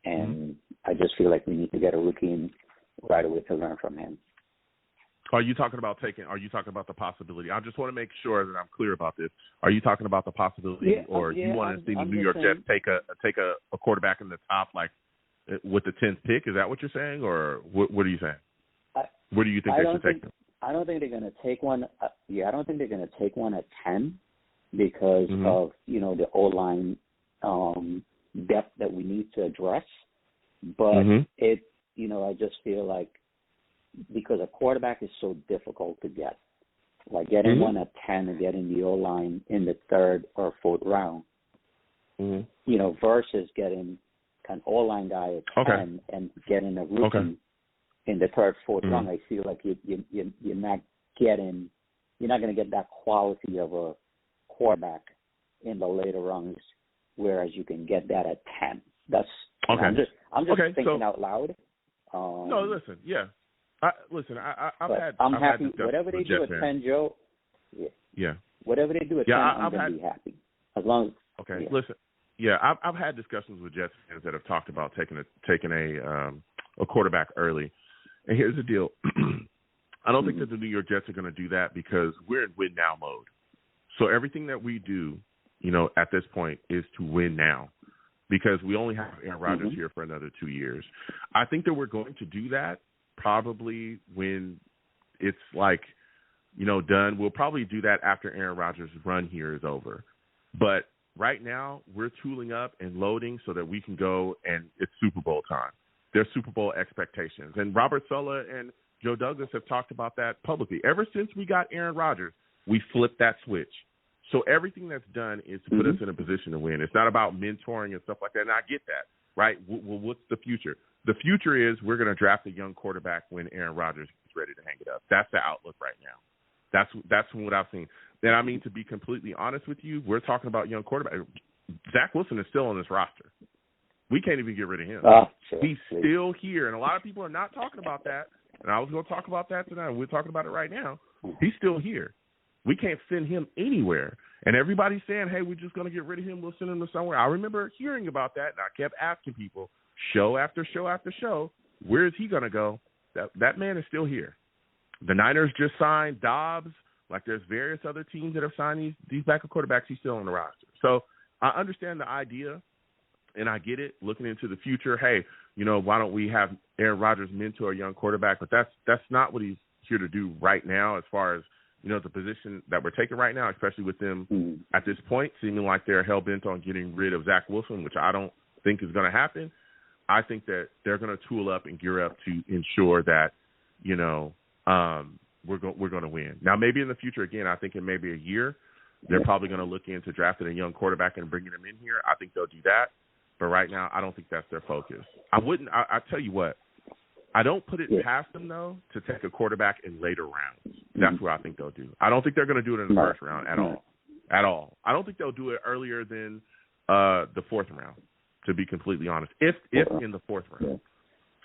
and I just feel like we need to get a rookie in right away to learn from him.
Are you talking about the possibility? I just want to make sure that I'm clear about this. Are you talking about the possibility, or you want to see the New York Jets take a quarterback in the top, like with the 10th pick? Is that what you're saying, or what are you saying? Where do you think they should take them?
I don't think they're going to take one. I don't think they're going to take one at 10 because of the O-line depth that we need to address. But I just feel like because a quarterback is so difficult to get, like getting one at 10 and getting the O-line in the 3rd or 4th round, versus getting an O-line guy at 10 and getting a rookie in the 3rd, 4th round. I feel like you're not going to get that quality of a quarterback in the later rounds, whereas you can get that at 10. That's I'm just thinking out loud.
No, listen,
I'm happy. Whatever they do at 10, Joe.
Yeah.
Whatever they do at 10, I'm going to be happy. As long as
listen. Yeah, I've had discussions with Jets fans that have talked about taking a quarterback early. And here's the deal. I don't think that the New York Jets are going to do that because we're in win now mode. So everything that we do, at this point is to win now because we only have Aaron Rodgers here for another 2 years. I think that we're going to do that probably when it's like, done. We'll probably do that after Aaron Rodgers' run here is over. But right now we're tooling up and loading so that we can go and it's Super Bowl time. There's Super Bowl expectations. And Robert Saleh and Joe Douglas have talked about that publicly. Ever since we got Aaron Rodgers, we flip that switch. So everything that's done is to put us in a position to win. It's not about mentoring and stuff like that, and I get that, right? Well, what's the future? The future is we're going to draft a young quarterback when Aaron Rodgers is ready to hang it up. That's the outlook right now. That's what I've seen. And I mean, to be completely honest with you, we're talking about young quarterback. Zach Wilson is still on this roster. We can't even get rid of him. He's still here, and a lot of people are not talking about that. And I was going to talk about that tonight. We're talking about it right now. He's still here. We can't send him anywhere. And everybody's saying, hey, we're just going to get rid of him. We'll send him to somewhere. I remember hearing about that, and I kept asking people, show after show after show, where is he going to go? That man is still here. The Niners just signed Dobbs. Like, there's various other teams that have signed these backup quarterbacks. He's still on the roster. So I understand the idea, and I get it, looking into the future. Hey, why don't we have Aaron Rodgers mentor a young quarterback? But that's not what he's here to do right now, as far as, the position that we're taking right now, especially with them at this point, seeming like they're hell-bent on getting rid of Zach Wilson, which I don't think is going to happen. I think that they're going to tool up and gear up to ensure that, we're going to win. Now, maybe in the future, again, I think in maybe a year, they're probably going to look into drafting a young quarterback and bringing him in here. I think they'll do that. But right now, I don't think that's their focus. I tell you what, I don't put it past them, though, to take a quarterback in later rounds. That's what I think they'll do. I don't think they're going to do it in the first round at all. At all. I don't think they'll do it earlier than the fourth round, to be completely honest, if in the fourth round.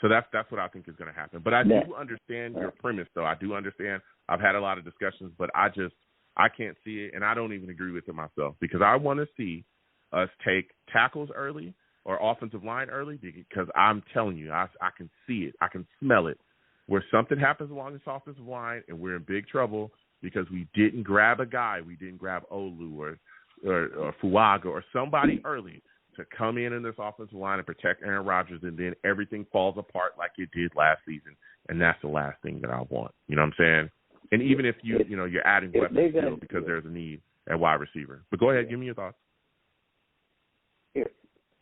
So that's what I think is going to happen. But I do understand your premise, though. I do understand. I've had a lot of discussions, but I can't see it, and I don't even agree with it myself, because I want to see us take tackles early or offensive line early, because I'm telling you, I can see it. I can smell it. Where something happens along this offensive line and we're in big trouble because we didn't grab a guy. We didn't grab Olu or Fuaga or somebody early to come in this offensive line and protect Aaron Rodgers, and then everything falls apart like it did last season, and that's the last thing that I want. You know what I'm saying? And even if you're adding weapons still because there's a need at wide receiver. But go ahead, give me your thoughts.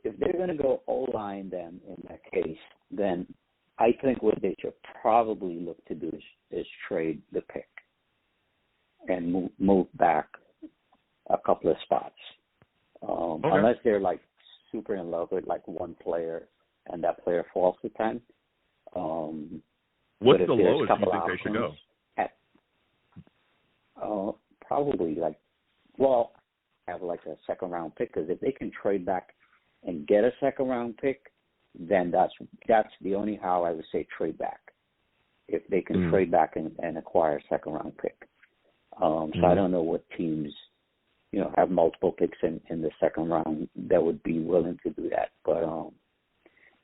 If they're going to go O-line then in that case, then I think what they should probably look to do is trade the pick and move back a couple of spots. Unless they're like super in love with like one player and that player falls to 10.
What's the lowest you think they should
go? Probably have like a second round pick, because if they can trade back and get a second round pick, then that's the only how I would say trade back. If they can trade back and acquire a second round pick. So I don't know what teams, have multiple picks in the second round that would be willing to do that. But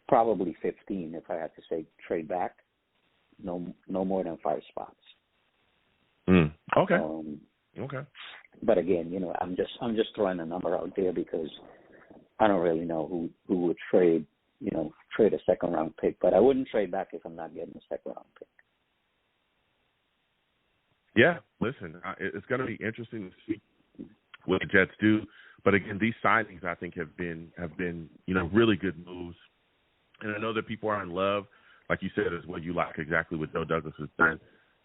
probably 15 if I had to say trade back. No more than 5 spots.
Okay. Okay.
But again, I'm just throwing a number out there because I don't really know who would trade a second round pick. But I wouldn't trade back if I'm not getting a second round pick.
Yeah, listen, it's going to be interesting to see what the Jets do. But again, these signings I think have been really good moves. And I know that people are in love, like you said, is what you like, exactly what Joe Douglas has done.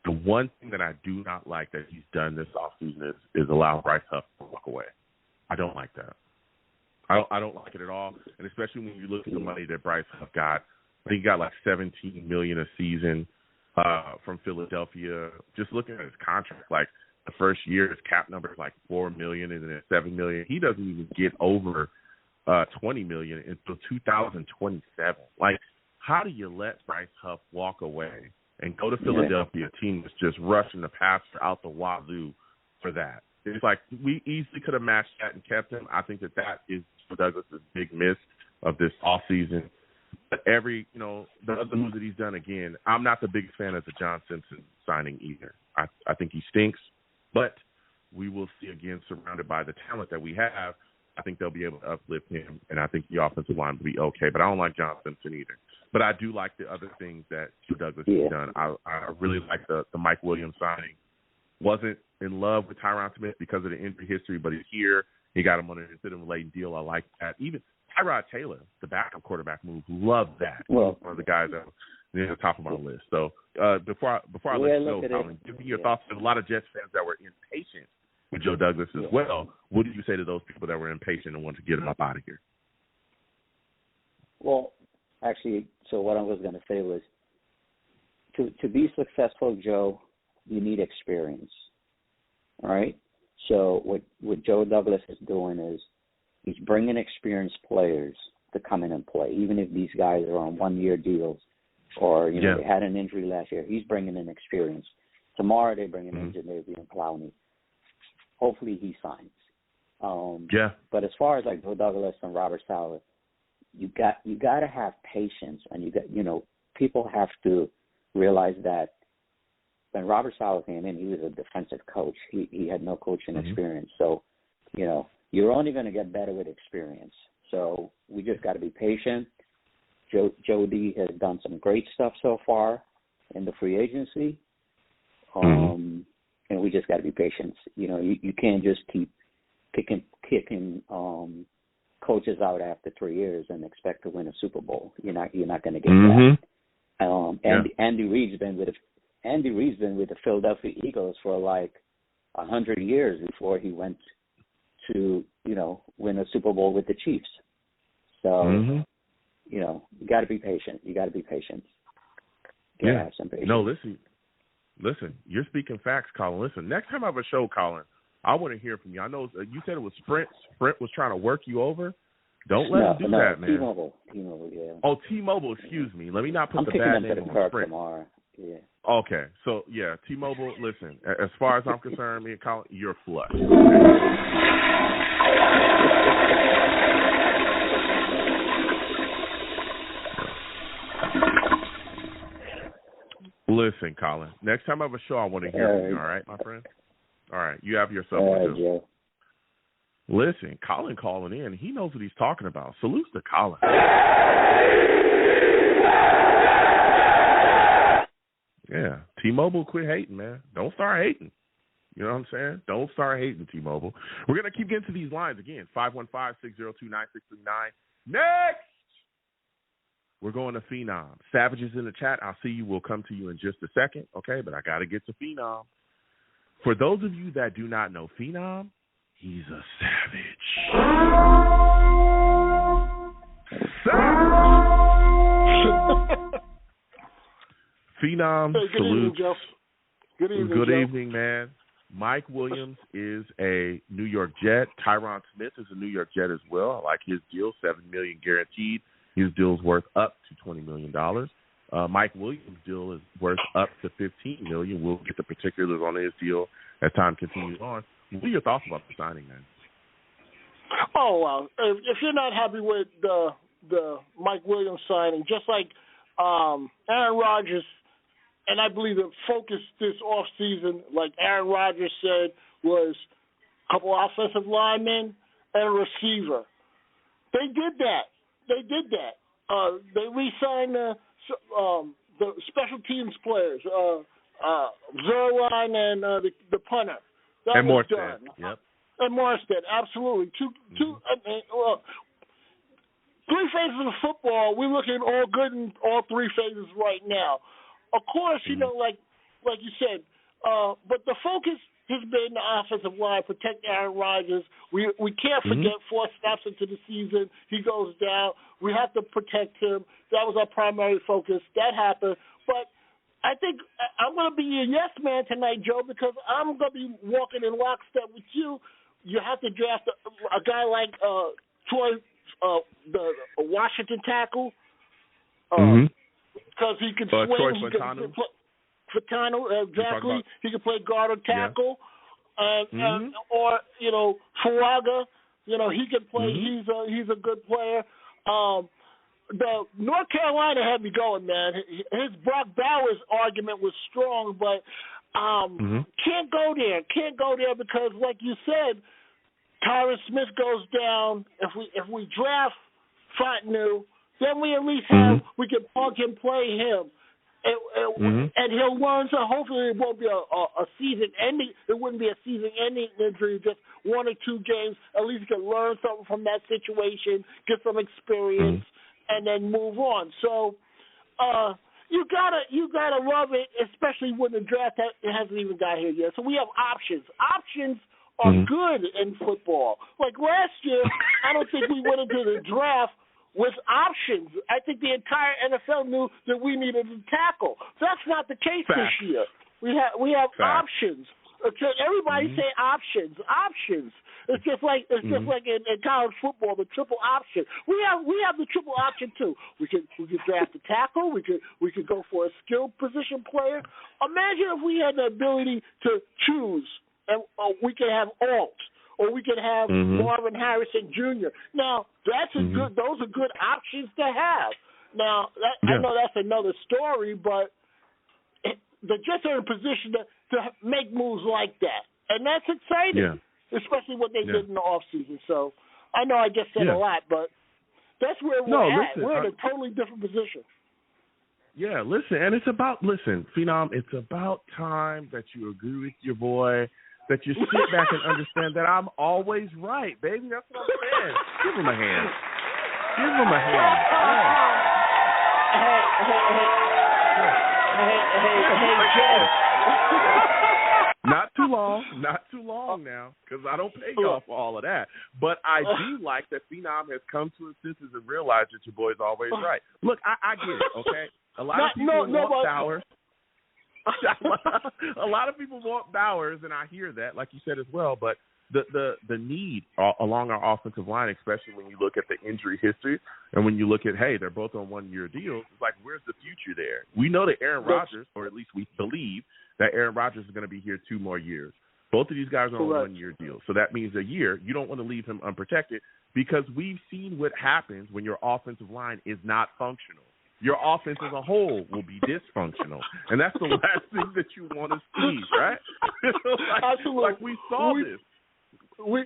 The one thing that I do not like that he's done this offseason is allow Bryce Huff to walk away. I don't like that. I don't like it at all, and especially when you look at the money that Bryce Huff got. I think he got like $17 million a season from Philadelphia. Just looking at his contract, like the first year, his cap number is like $4 million, and then it's $7 million. He doesn't even get over $20 million until 2027. Like, how do you let Bryce Huff walk away and go to Philadelphia, a team that's just rushing the passer out the wazoo for that? It's like we easily could have matched that and kept him. I think that is Douglas's big miss of this offseason. But the other moves that he's done, again, I'm not the biggest fan of the John Simpson signing either. I think he stinks, but we will see, again, surrounded by the talent that we have, I think they'll be able to uplift him, and I think the offensive line will be okay. But I don't like John Simpson either. But I do like the other things that Joe Douglas has done. I really like the Mike Williams signing. Wasn't in love with Tyron Smith because of the injury history, but he's here. He got him on an incentive-laden deal. I like that. Even Tyrod Taylor, the backup quarterback move, love that. Well, one of the guys that is at the top of my list. So before I let you go, Colin, give me your thoughts. There's a lot of Jets fans that were impatient with Joe Douglas as well. What do you say to those people that were impatient and want to get him up out of here?
Well, actually, so what I was going to say was to be successful, Joe, you need experience. All right? So what Joe Douglas is doing is he's bringing experienced players to come in and play, even if these guys are on one-year deals or, you know, they had an injury last year. He's bringing in experience. Tomorrow they're bringing in Jadeveon Clowney. Hopefully he signs. But as far as like Joe Douglas and Robert Saleh, you got to have patience, and people have to realize that when Robert Saleh came in, he was a defensive coach. He had no coaching experience. So, you're only going to get better with experience. So we just got to be patient. Joe D has done some great stuff so far in the free agency. And we just got to be patient. You can't just keep kicking coaches out after 3 years and expect to win a Super Bowl. You're not going to get that. Andy Reid's been with the Philadelphia Eagles for like 100 years before he went to win a Super Bowl with the Chiefs. So you got to be patient. You got to be patient. Have some patience.
No, listen. You're speaking facts, Colin. Listen, next time I have a show, Colin, I want to hear from you. I know you said it was Sprint. Sprint was trying to work you over. Don't let them do that, man.
T-Mobile, yeah.
Oh, T-Mobile, excuse me. Let me not put the bad name on Sprint.
Tomorrow. Yeah.
Okay, so, T-Mobile, listen, as far as I'm concerned, me and Colin, you're flush. Listen, Colin, next time I have a show, I want to hear from you, all right, my friend? All right, you have yourself a good. Listen, Colin calling in, he knows what he's talking about. Salute to Colin. Yeah, T-Mobile, quit hating, man. Don't start hating. You know what I'm saying? Don't start hating, T-Mobile. We're going to keep getting to these lines again, 515-602-9639. Next! We're going to Phenom. Savage is in the chat. I'll see you. We'll come to you in just a second, okay? But I got to get to Phenom. For those of you that do not know Phenom, he's a savage. Phenom, salute. Good evening, man. Mike Williams is a New York Jet. Tyron Smith is a New York Jet as well. I like his deal, $7 million guaranteed. His deal's worth up to $20 million. Mike Williams' deal is worth up to $15 million. We'll get the particulars on his deal as time continues on. What are your thoughts about the signing, man?
Oh, well, if you're not happy with the Mike Williams signing, just like Aaron Rodgers, and I believe the focus this offseason, like Aaron Rodgers said, was a couple offensive linemen and a receiver. They did that. They re-signed the special teams players, Zerline and the punter. That
and
was
Morstead.
Done.
Yep.
And Morstead, absolutely. Two. Three phases of football. We're looking all good in all three phases right now. Of course, like you said, but the focus has been the offensive line, protect Aaron Rodgers. We can't forget 4 snaps into the season, he goes down. We have to protect him. That was our primary focus. That happened. But I think I'm going to be a yes man tonight, Joe, because I'm going to be walking in lockstep with you. You have to draft a guy like Troy, the Washington tackle, because he can swing.
Troy
Fatano, exactly. He can play guard or tackle, or Faraga. He can play. He's a good player. The North Carolina had me going, man. His Brock Bowers argument was strong, but can't go there. Can't go there because, like you said, Tyron Smith goes down. If we draft Fontenot, then we at least have we can plug and play him. And he'll learn. So hopefully it won't be a season ending. It wouldn't be a season ending injury. Just 1 or 2 games. At least he can learn something from that situation, get some experience, and then move on. So you gotta love it, especially when the draft hasn't even got here yet. So we have options. Options are good in football. Like last year, I don't think we went into the draft with options. I think the entire NFL knew that we needed a tackle. That's not the case this year. We have options. Everybody say options. It's just like in college football, the triple option. We have the triple option too. We could draft a tackle. We could go for a skilled position player. Imagine if we had the ability to choose, and we could have alt, or we could have Marvin Harrison Jr. Now those are good options to have. Now I know that's another story, but the Jets are in a position to make moves like that, and that's exciting. Yeah. Especially what they did in the offseason. So I know I just said a lot, but that's where we're at. We're in a totally different position.
Yeah, listen, and Phenom, it's about time that you agree with your boy, that you sit back and understand that I'm always right, baby. That's what I'm saying. Give him a hand.
Hey, Jeff.
Not too long now, because I don't pay y'all for all of that. But I do like that Phenom has come to his senses and realized that your boy's always right. Look, I get it, okay? A lot of people want Bowers. A lot of people want Bowers, and I hear that, like you said as well. But the need along our offensive line, especially when you look at the injury history and when you look at, hey, they're both on 1-year deals, it's like, where's the future there? We know that Aaron Rodgers, or at least we believe that Aaron Rodgers is going to be here 2 more years. Both of these guys are on 1-year deals. So that means a year. You don't want to leave him unprotected, because we've seen what happens when your offensive line is not functional. Your offense as a whole will be dysfunctional. And that's the last thing that you want to see, right?
Absolutely.
Like we saw this.
We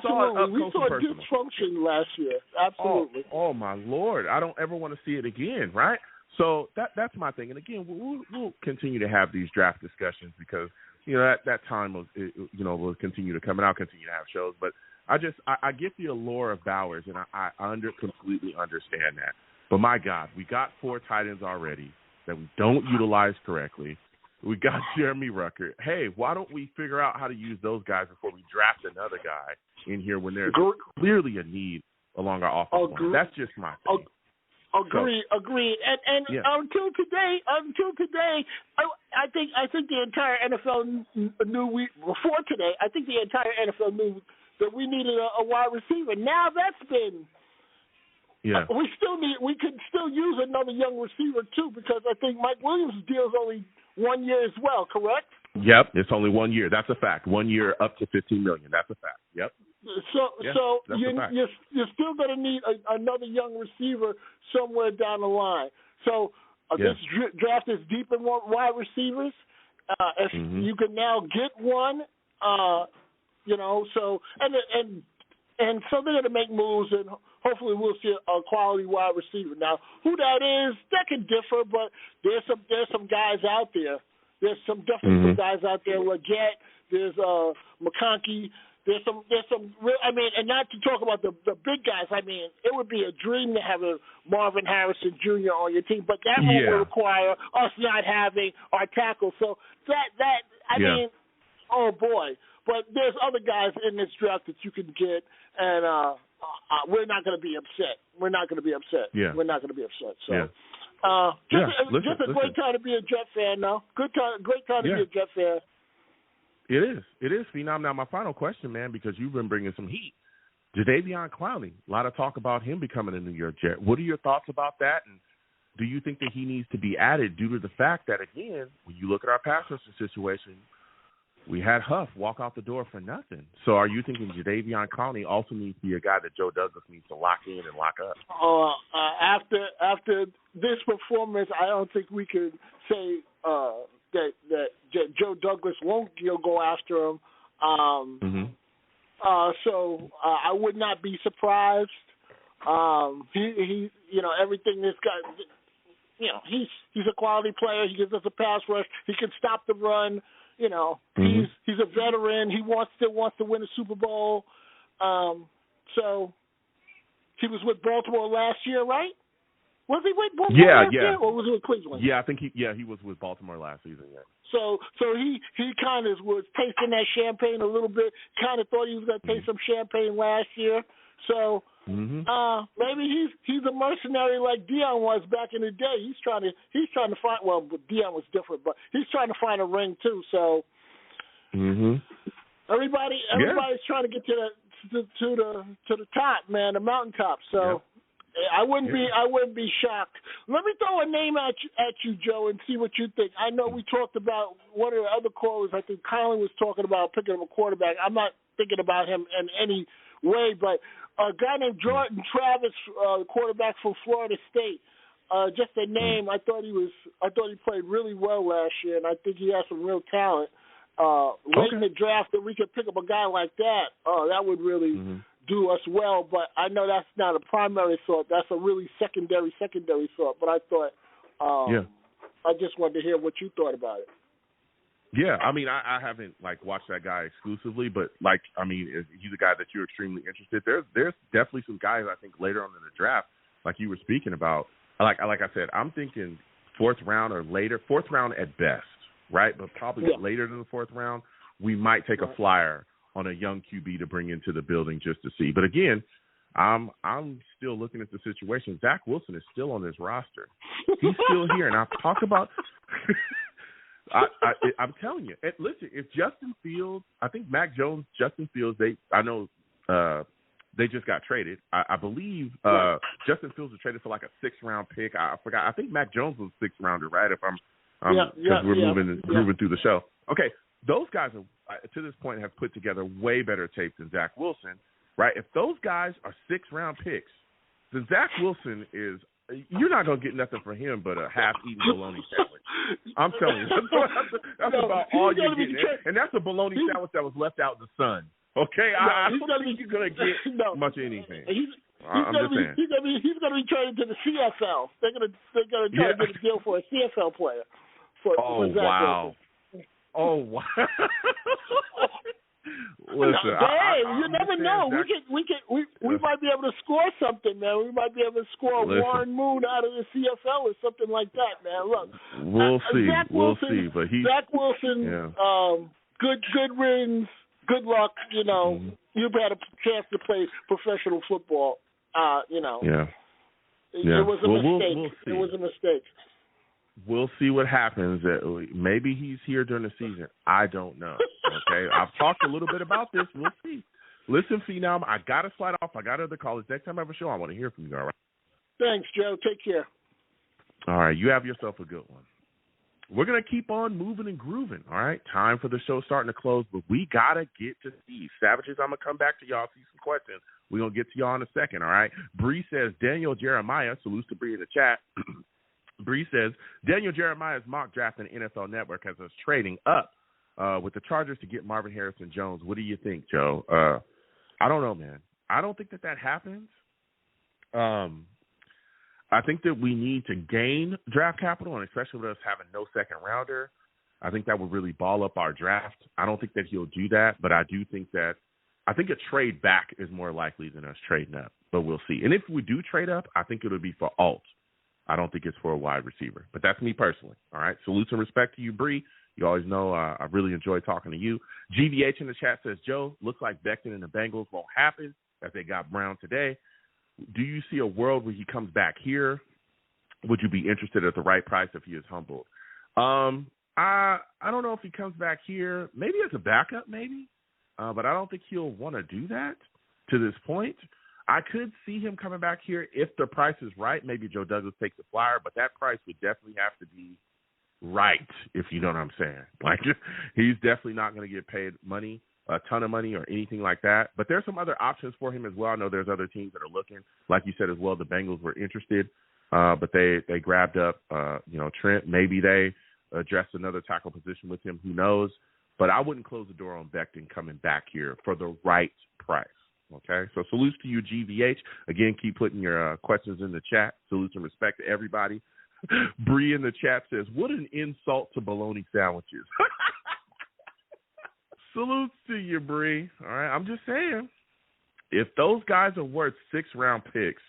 saw dysfunction last year. Absolutely.
Oh, my Lord. I don't ever want to see it again, right? So that's my thing. And, again, we'll continue to have these draft discussions, because, that time will continue to come, and I'll continue to have shows. But I get the allure of Bowers, and I completely understand that. But, my God, we got 4 tight ends already that we don't utilize correctly. We got Jeremy Ruckert. Hey, why don't we figure out how to use those guys before we draft another guy in here when there's clearly a need along our offensive line? That's just my thing.
Agreed. And until today, I think the entire NFL knew before today. I think the entire NFL knew that we needed a wide receiver. Now that's been. Yeah. We could still use another young receiver too, because I think Mike Williams' deal is only 1 year as well. Correct?
Yep, it's only 1 year. That's a fact. 1 year up to $15 million. That's a fact. Yep.
So you're still going to need another young receiver somewhere down the line. So this draft is deep in wide receivers. If you can now get one, so and so they're going to make moves, and hopefully we'll see a quality wide receiver. Now, who that is, that can differ, but there's some guys out there. There's definitely some guys out there. Leggett, there's McConkey. There's some real, and not to talk about the big guys. It would be a dream to have a Marvin Harrison Jr. on your team, but that will require us not having our tackle. So oh boy. But there's other guys in this draft that you can get, and we're not going to be upset. We're not going to be upset.
Yeah.
We're not going to be upset. So, just a great time to be a Jet fan, though. Great time to be a Jet fan.
It is, Phenom. Now, my final question, man, because you've been bringing some heat. Jadeveon Clowney, a lot of talk about him becoming a New York Jet. What are your thoughts about that? And do you think that he needs to be added due to the fact that, again, when you look at our pass rusher situation, we had Huff walk out the door for nothing. So are you thinking Jadeveon Clowney also needs to be a guy that Joe Douglas needs to lock in and lock up?
After this performance, I don't think we could say that Joe Douglas won't go after him. So I would not be surprised. He everything this guy, he's a quality player. He gives us a pass rush. He can stop the run. He's a veteran. He still wants to win a Super Bowl. So he was with Baltimore last year, right? Was he with Baltimore last year, or was he with Cleveland?
Yeah, I think he was with Baltimore last season. Yeah.
So he kind of was tasting that champagne a little bit. Kind of thought he was going to taste some champagne last year. So maybe he's a mercenary like Dion was back in the day. He's trying to find. Well, Dion was different, but he's trying to find a ring too. So everybody's trying to get to the top, man, the mountaintop. So. I wouldn't be shocked. Let me throw a name at you, Joe, and see what you think. I know we talked about one of the other callers. I think Colin was talking about picking up a quarterback. I'm not thinking about him in any way, but a guy named Jordan Travis, quarterback from Florida State. Just a name. I thought he played really well last year, and I think he has some real talent. Late in the draft, that we could pick up a guy like that. That would really. Do us well, but I know that's not a primary thought. That's a really secondary thought. But I thought, I just wanted to hear what you thought about it.
Yeah, I mean, I haven't watched that guy exclusively, but he's a guy that you're extremely interested. There's definitely some guys I think later on in the draft, like you were speaking about. Like I said, I'm thinking 4th round or later, 4th round at best, right? But probably later than the 4th round, we might take a flyer on a young QB to bring into the building just to see. But again, I'm still looking at the situation. Zach Wilson is still on this roster. He's still here, and I've talked about. I'm telling you. Listen, if Justin Fields, I think Mac Jones, Justin Fields, they just got traded. I believe Justin Fields was traded for like a 6th round pick. I forgot. I think Mac Jones was a 6th rounder, right? If we're moving through the show. Okay. Those guys are, to this point, have put together way better tape than Zach Wilson, right? If those guys are 6th round picks, then Zach Wilson is – you're not going to get nothing from him but a half-eaten bologna sandwich. I'm telling you. That's about all you're getting. And that's a bologna sandwich that was left out in the sun. Okay? I don't think you're going to get much of anything. I'm just saying.
He's going to be traded to the CFL. They're going to try to get a deal for a CFL player. For Zach Wilson.
Oh wow!
Listen, you never know. We might be able to score something, man. We might be able to score Warren Moon out of the CFL or something like that, man. Look,
we'll see. We'll see. But
Zach Wilson, good rings, good luck. You know, you've had a chance to play professional football. It was a mistake. It was a mistake.
We'll see what happens. Maybe he's here during the season. I don't know. Okay, I've talked a little bit about this. We'll see. Listen, Phenom, I got to slide off. I got other callers. Next time I have a show, I want to hear from you, all right?
Thanks, Joe. Take care.
All right, you have yourself a good one. We're going to keep on moving and grooving, all right? Time for the show starting to close, but we got to get to Steve. Savages, I'm going to come back to y'all, see some questions. We're going to get to y'all in a second, all right? Bree says, Daniel Jeremiah, salutes to Bree in the chat. Bree says, Daniel Jeremiah's mock draft on NFL Network has us trading up with the Chargers to get Marvin Harrison Jones. What do you think, Joe? I don't know, man. I don't think that happens. I think that we need to gain draft capital, and especially with us having no second rounder, I think that would really ball up our draft. I don't think that he'll do that, but I do think that a trade back is more likely than us trading up, but we'll see. And if we do trade up, I think it'll be for alt. I don't think it's for a wide receiver, but that's me personally. All right. Salutes and respect to you, Bree. You always know I really enjoy talking to you. GVH in the chat says, Joe, looks like Becton and the Bengals won't happen as they got Brown today. Do you see a world where he comes back here? Would you be interested at the right price if he is humbled? I don't know if he comes back here. Maybe as a backup, maybe. But I don't think he'll want to do that to this point. I could see him coming back here if the price is right. Maybe Joe Douglas takes a flyer, but that price would definitely have to be right, if you know what I'm saying. Like, he's definitely not going to get paid money, a ton of money or anything like that. But there's some other options for him as well. I know there's other teams that are looking. Like you said as well, the Bengals were interested, but they grabbed up, Trent. Maybe they addressed another tackle position with him. Who knows? But I wouldn't close the door on Becton coming back here for the right price. Okay, so salutes to you, GVH. Again, keep putting your questions in the chat. Salutes and respect to everybody. Bree in the chat says, what an insult to bologna sandwiches. Salutes to you, Bree. All right, I'm just saying, if those guys are worth 6th-round picks,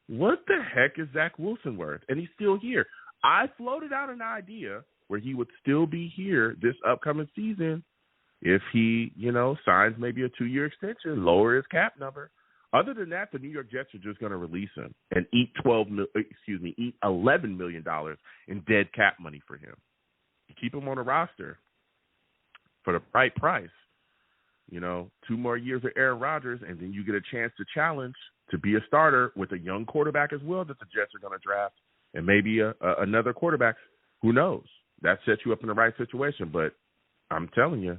what the heck is Zach Wilson worth? And he's still here. I floated out an idea where he would still be here this upcoming season if he, signs maybe a 2-year extension, lower his cap number. Other than that, the New York Jets are just going to release him and eat $11 million in dead cap money for him. Keep him on the roster for the right price. 2 more years of Aaron Rodgers, and then you get a chance to challenge to be a starter with a young quarterback as well that the Jets are going to draft, and maybe another quarterback. Who knows? That sets you up in the right situation. But I'm telling you,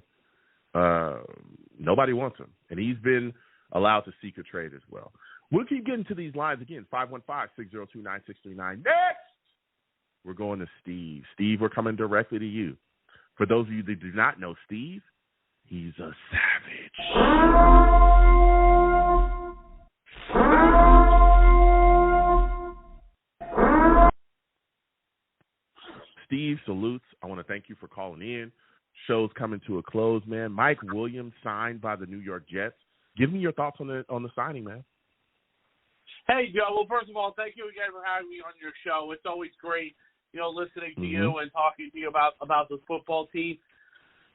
nobody wants him, and he's been allowed to seek a trade as well. We'll keep getting to these lines again. 515-602-9639. Next, we're going to Steve. Steve, we're coming directly to you. For those of you that do not know Steve, he's a savage. Steve, salutes. I want to thank you for calling in. Show's coming to a close, man. Mike Williams signed by the New York Jets. Give me your thoughts on the signing, man.
Hey, Joe. Well, first of all, thank you again for having me on your show. It's always great, listening to you and talking to you about the football team.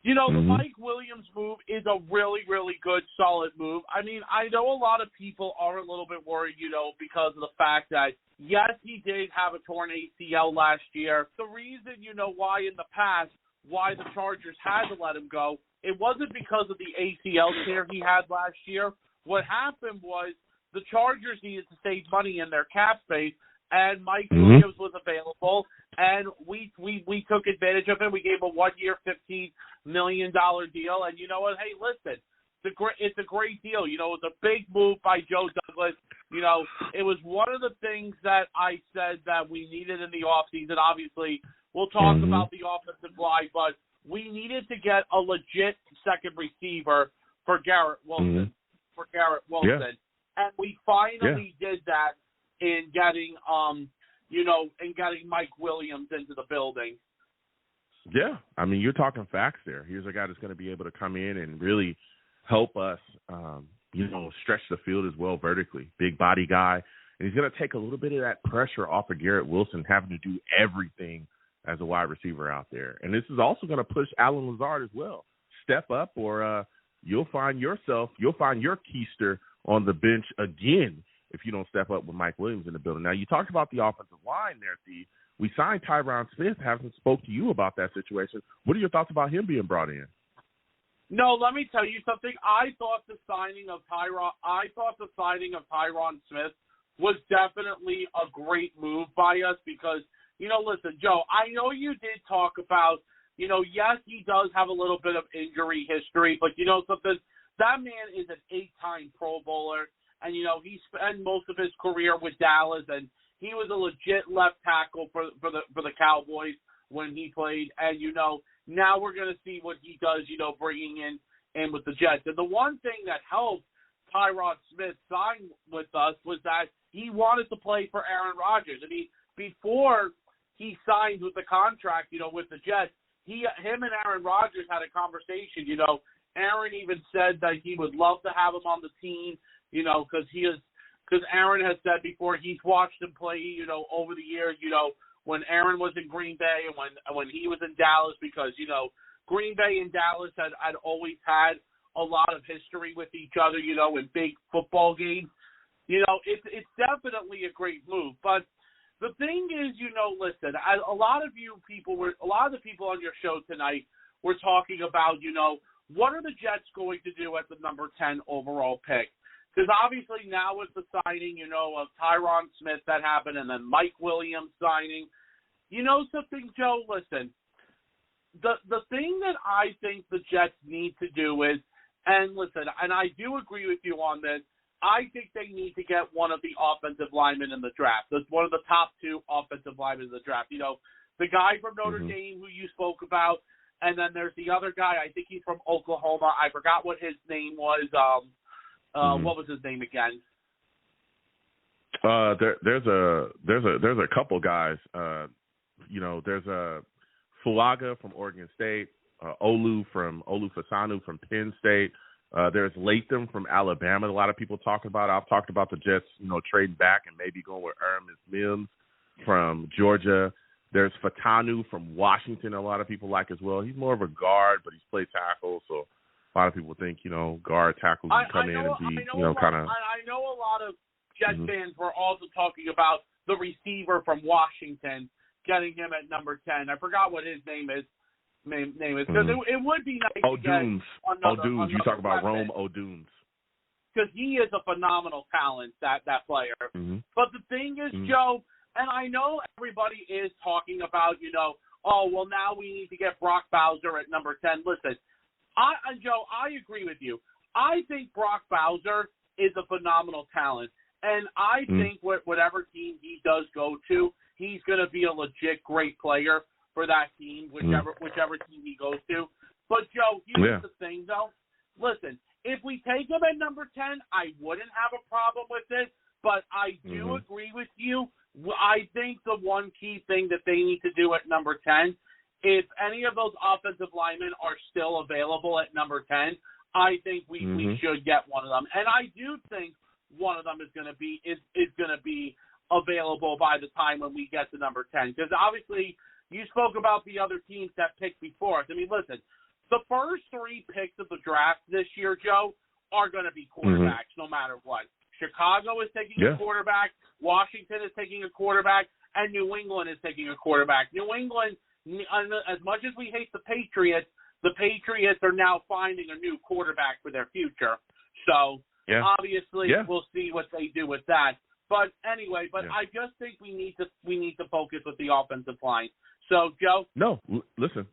The Mike Williams move is a really, really good, solid move. I mean, I know a lot of people are a little bit worried, because of the fact that, yes, he did have a torn ACL last year. The reason, why in the past, why the Chargers had to let him go, it wasn't because of the ACL tear he had last year. What happened was the Chargers needed to save money in their cap space, and Mike Williams was available, and we took advantage of it. We gave a 1-year, $15 million deal, and you know what? Hey, listen, it's a great deal. It's a big move by Joe Douglas. It was one of the things that I said that we needed in the offseason. Obviously, we'll talk about the offensive line, but we needed to get a legit second receiver for Garrett Wilson.
Yeah.
And we finally did that in getting Mike Williams into the building.
Yeah, I mean, you're talking facts there. Here's a guy that's going to be able to come in and really help us, stretch the field as well vertically. Big body guy. And he's going to take a little bit of that pressure off of Garrett Wilson having to do everything as a wide receiver out there. And this is also going to push Alan Lazard as well. Step up or you'll find your keister on the bench again if you don't step up with Mike Williams in the building. Now, you talked about the offensive line there, Steve. We signed Tyron Smith. Haven't spoke to you about that situation. What are your thoughts about him being brought in?
No, let me tell you something. I thought the signing of Tyron Smith was definitely a great move by us because, listen, Joe, I know you did talk about, yes, he does have a little bit of injury history, but something, that man is an 8-time Pro Bowler, and, he spent most of his career with Dallas, and he was a legit left tackle for the Cowboys when he played, and, now we're going to see what he does, bringing in with the Jets. And the one thing that helped Tyron Smith sign with us was that he wanted to play for Aaron Rodgers. I mean, before he signed with the contract, with the Jets, him and Aaron Rodgers had a conversation. Aaron even said that he would love to have him on the team, because Aaron has said before he's watched him play, over the years, when Aaron was in Green Bay and when he was in Dallas, because, Green Bay and Dallas had always had a lot of history with each other, in big football games. It's definitely a great move. But the thing is, listen, a lot of the people on your show tonight were talking about, what are the Jets going to do at the number 10 overall pick? Because obviously now with the signing, of Tyron Smith that happened and then Mike Williams signing, something, Joe, listen, the thing that I think the Jets need to do is, and listen, and I do agree with you on this, I think they need to get one of the offensive linemen in the draft. That's one of the top 2 offensive linemen in the draft. The guy from Notre Dame who you spoke about, and then there's the other guy, I think he's from Oklahoma. I forgot what his name was. What was his name again?
There's a couple guys. There's a Fulaga from Oregon State, Olu Fasanu from Penn State. There's Latham from Alabama. A lot of people talk about. I've talked about the Jets, trading back and maybe going with Mims from Georgia. There's Fatanu from Washington, a lot of people like as well. He's more of a guard, but he's played tackle, so a lot of people think, guard tackles can come in and be, kind of.
I know a lot of Jet fans were also talking about the receiver from Washington, getting him at number 10. I forgot what his name is. Because it would be nice to get
O'Dunes. You talk about Rome O'Dunes.
Because he is a phenomenal talent, that player. But the thing is, Joe, and I know everybody is talking about, now we need to get Brock Bowser at number 10. Listen, Joe, I agree with you. I think Brock Bowser is a phenomenal talent. And I think whatever team he does go to, he's going to be a legit great player for that team, whichever team he goes to. But, Joe, here's the thing, though. Listen, if we take him at number 10, I wouldn't have a problem with it. But I do agree with you. I think the one key thing that they need to do at number 10, if any of those offensive linemen are still available at number 10, I think we should get one of them. And I do think one of them is going to be available by the time when we get to number 10. Because obviously you spoke about the other teams that picked before us. I mean, listen, the first 3 picks of the draft this year, Joe, are going to be quarterbacks no matter what. Chicago is taking a quarterback, Washington is taking a quarterback, and New England is taking a quarterback. New England, as much as we hate the Patriots are now finding a new quarterback for their future. So obviously we'll see what they do with that. But anyway, I just think we need to focus with the offensive line. So Joe,
listen,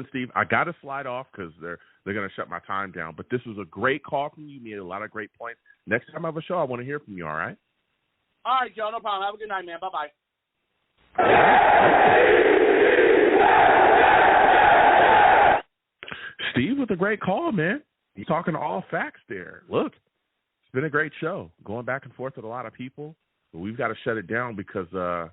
Steve, I got to slide off because they're going to shut my time down. But this was a great call from you. You made a lot of great points. Next time I have a show, I want to hear from you. All right.
All right, Joe. No problem. Have a good night, man. Bye-bye.
Steve with a great call, man. You're talking all facts there. Look, it's been a great show. Going back and forth with a lot of people. But we've got to shut it down because, the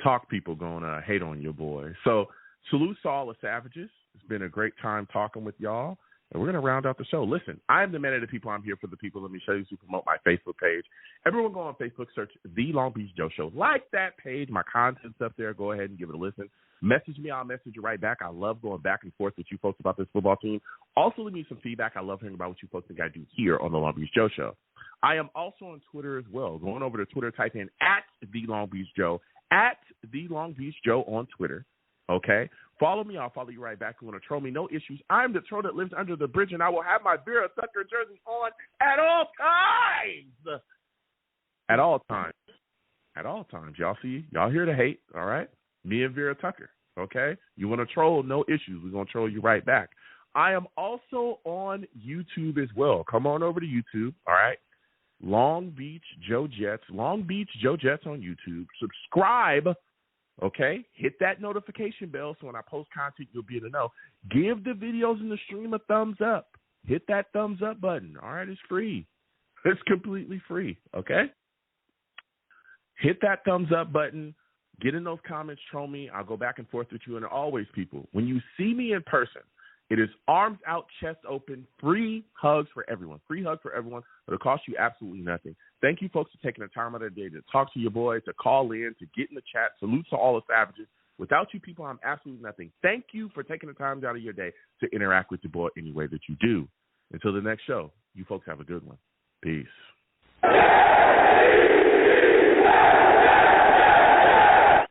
talk people going to hate on your boy. So salute to all the savages. It's been a great time talking with y'all. And we're going to round out the show. Listen, I'm the man of the people. I'm here for the people. Let me show you to promote my Facebook page. Everyone go on Facebook, search The Long Beach Joe Show. Like that page. My content's up there. Go ahead and give it a listen. Message me. I'll message you right back. I love going back and forth with you folks about this football team. Also, leave me some feedback. I love hearing about what you folks think I do here on The Long Beach Joe Show. I am also on Twitter as well. Going over to Twitter, type in @The Long Beach Joe, @The Long Beach Joe on Twitter. Okay? Follow me. I'll follow you right back. You want to troll me? No issues. I'm the troll that lives under the bridge, and I will have my Vera Tucker jersey on at all times. At all times. At all times. Y'all see? Y'all here to hate, all right? Me and Vera Tucker, okay? You want to troll? No issues. We're going to troll you right back. I am also on YouTube as well. Come on over to YouTube, all right? Long Beach Joe Jets. Long Beach Joe Jets on YouTube. Subscribe. Okay, hit that notification bell so when I post content, you'll be able to know. Give the videos in the stream a thumbs up. Hit that thumbs up button. All right, it's free. It's completely free, okay? Hit that thumbs up button. Get in those comments, troll me. I'll go back and forth with you. And always, people, when you see me in person, it is arms out, chest open, free hugs for everyone. Free hug for everyone. It'll cost you absolutely nothing. Thank you, folks, for taking the time out of the day to talk to your boy, to call in, to get in the chat. Salute to all the savages. Without you people, I'm absolutely nothing. Thank you for taking the time out of your day to interact with your boy any way that you do. Until the next show, you folks have a good one. Peace.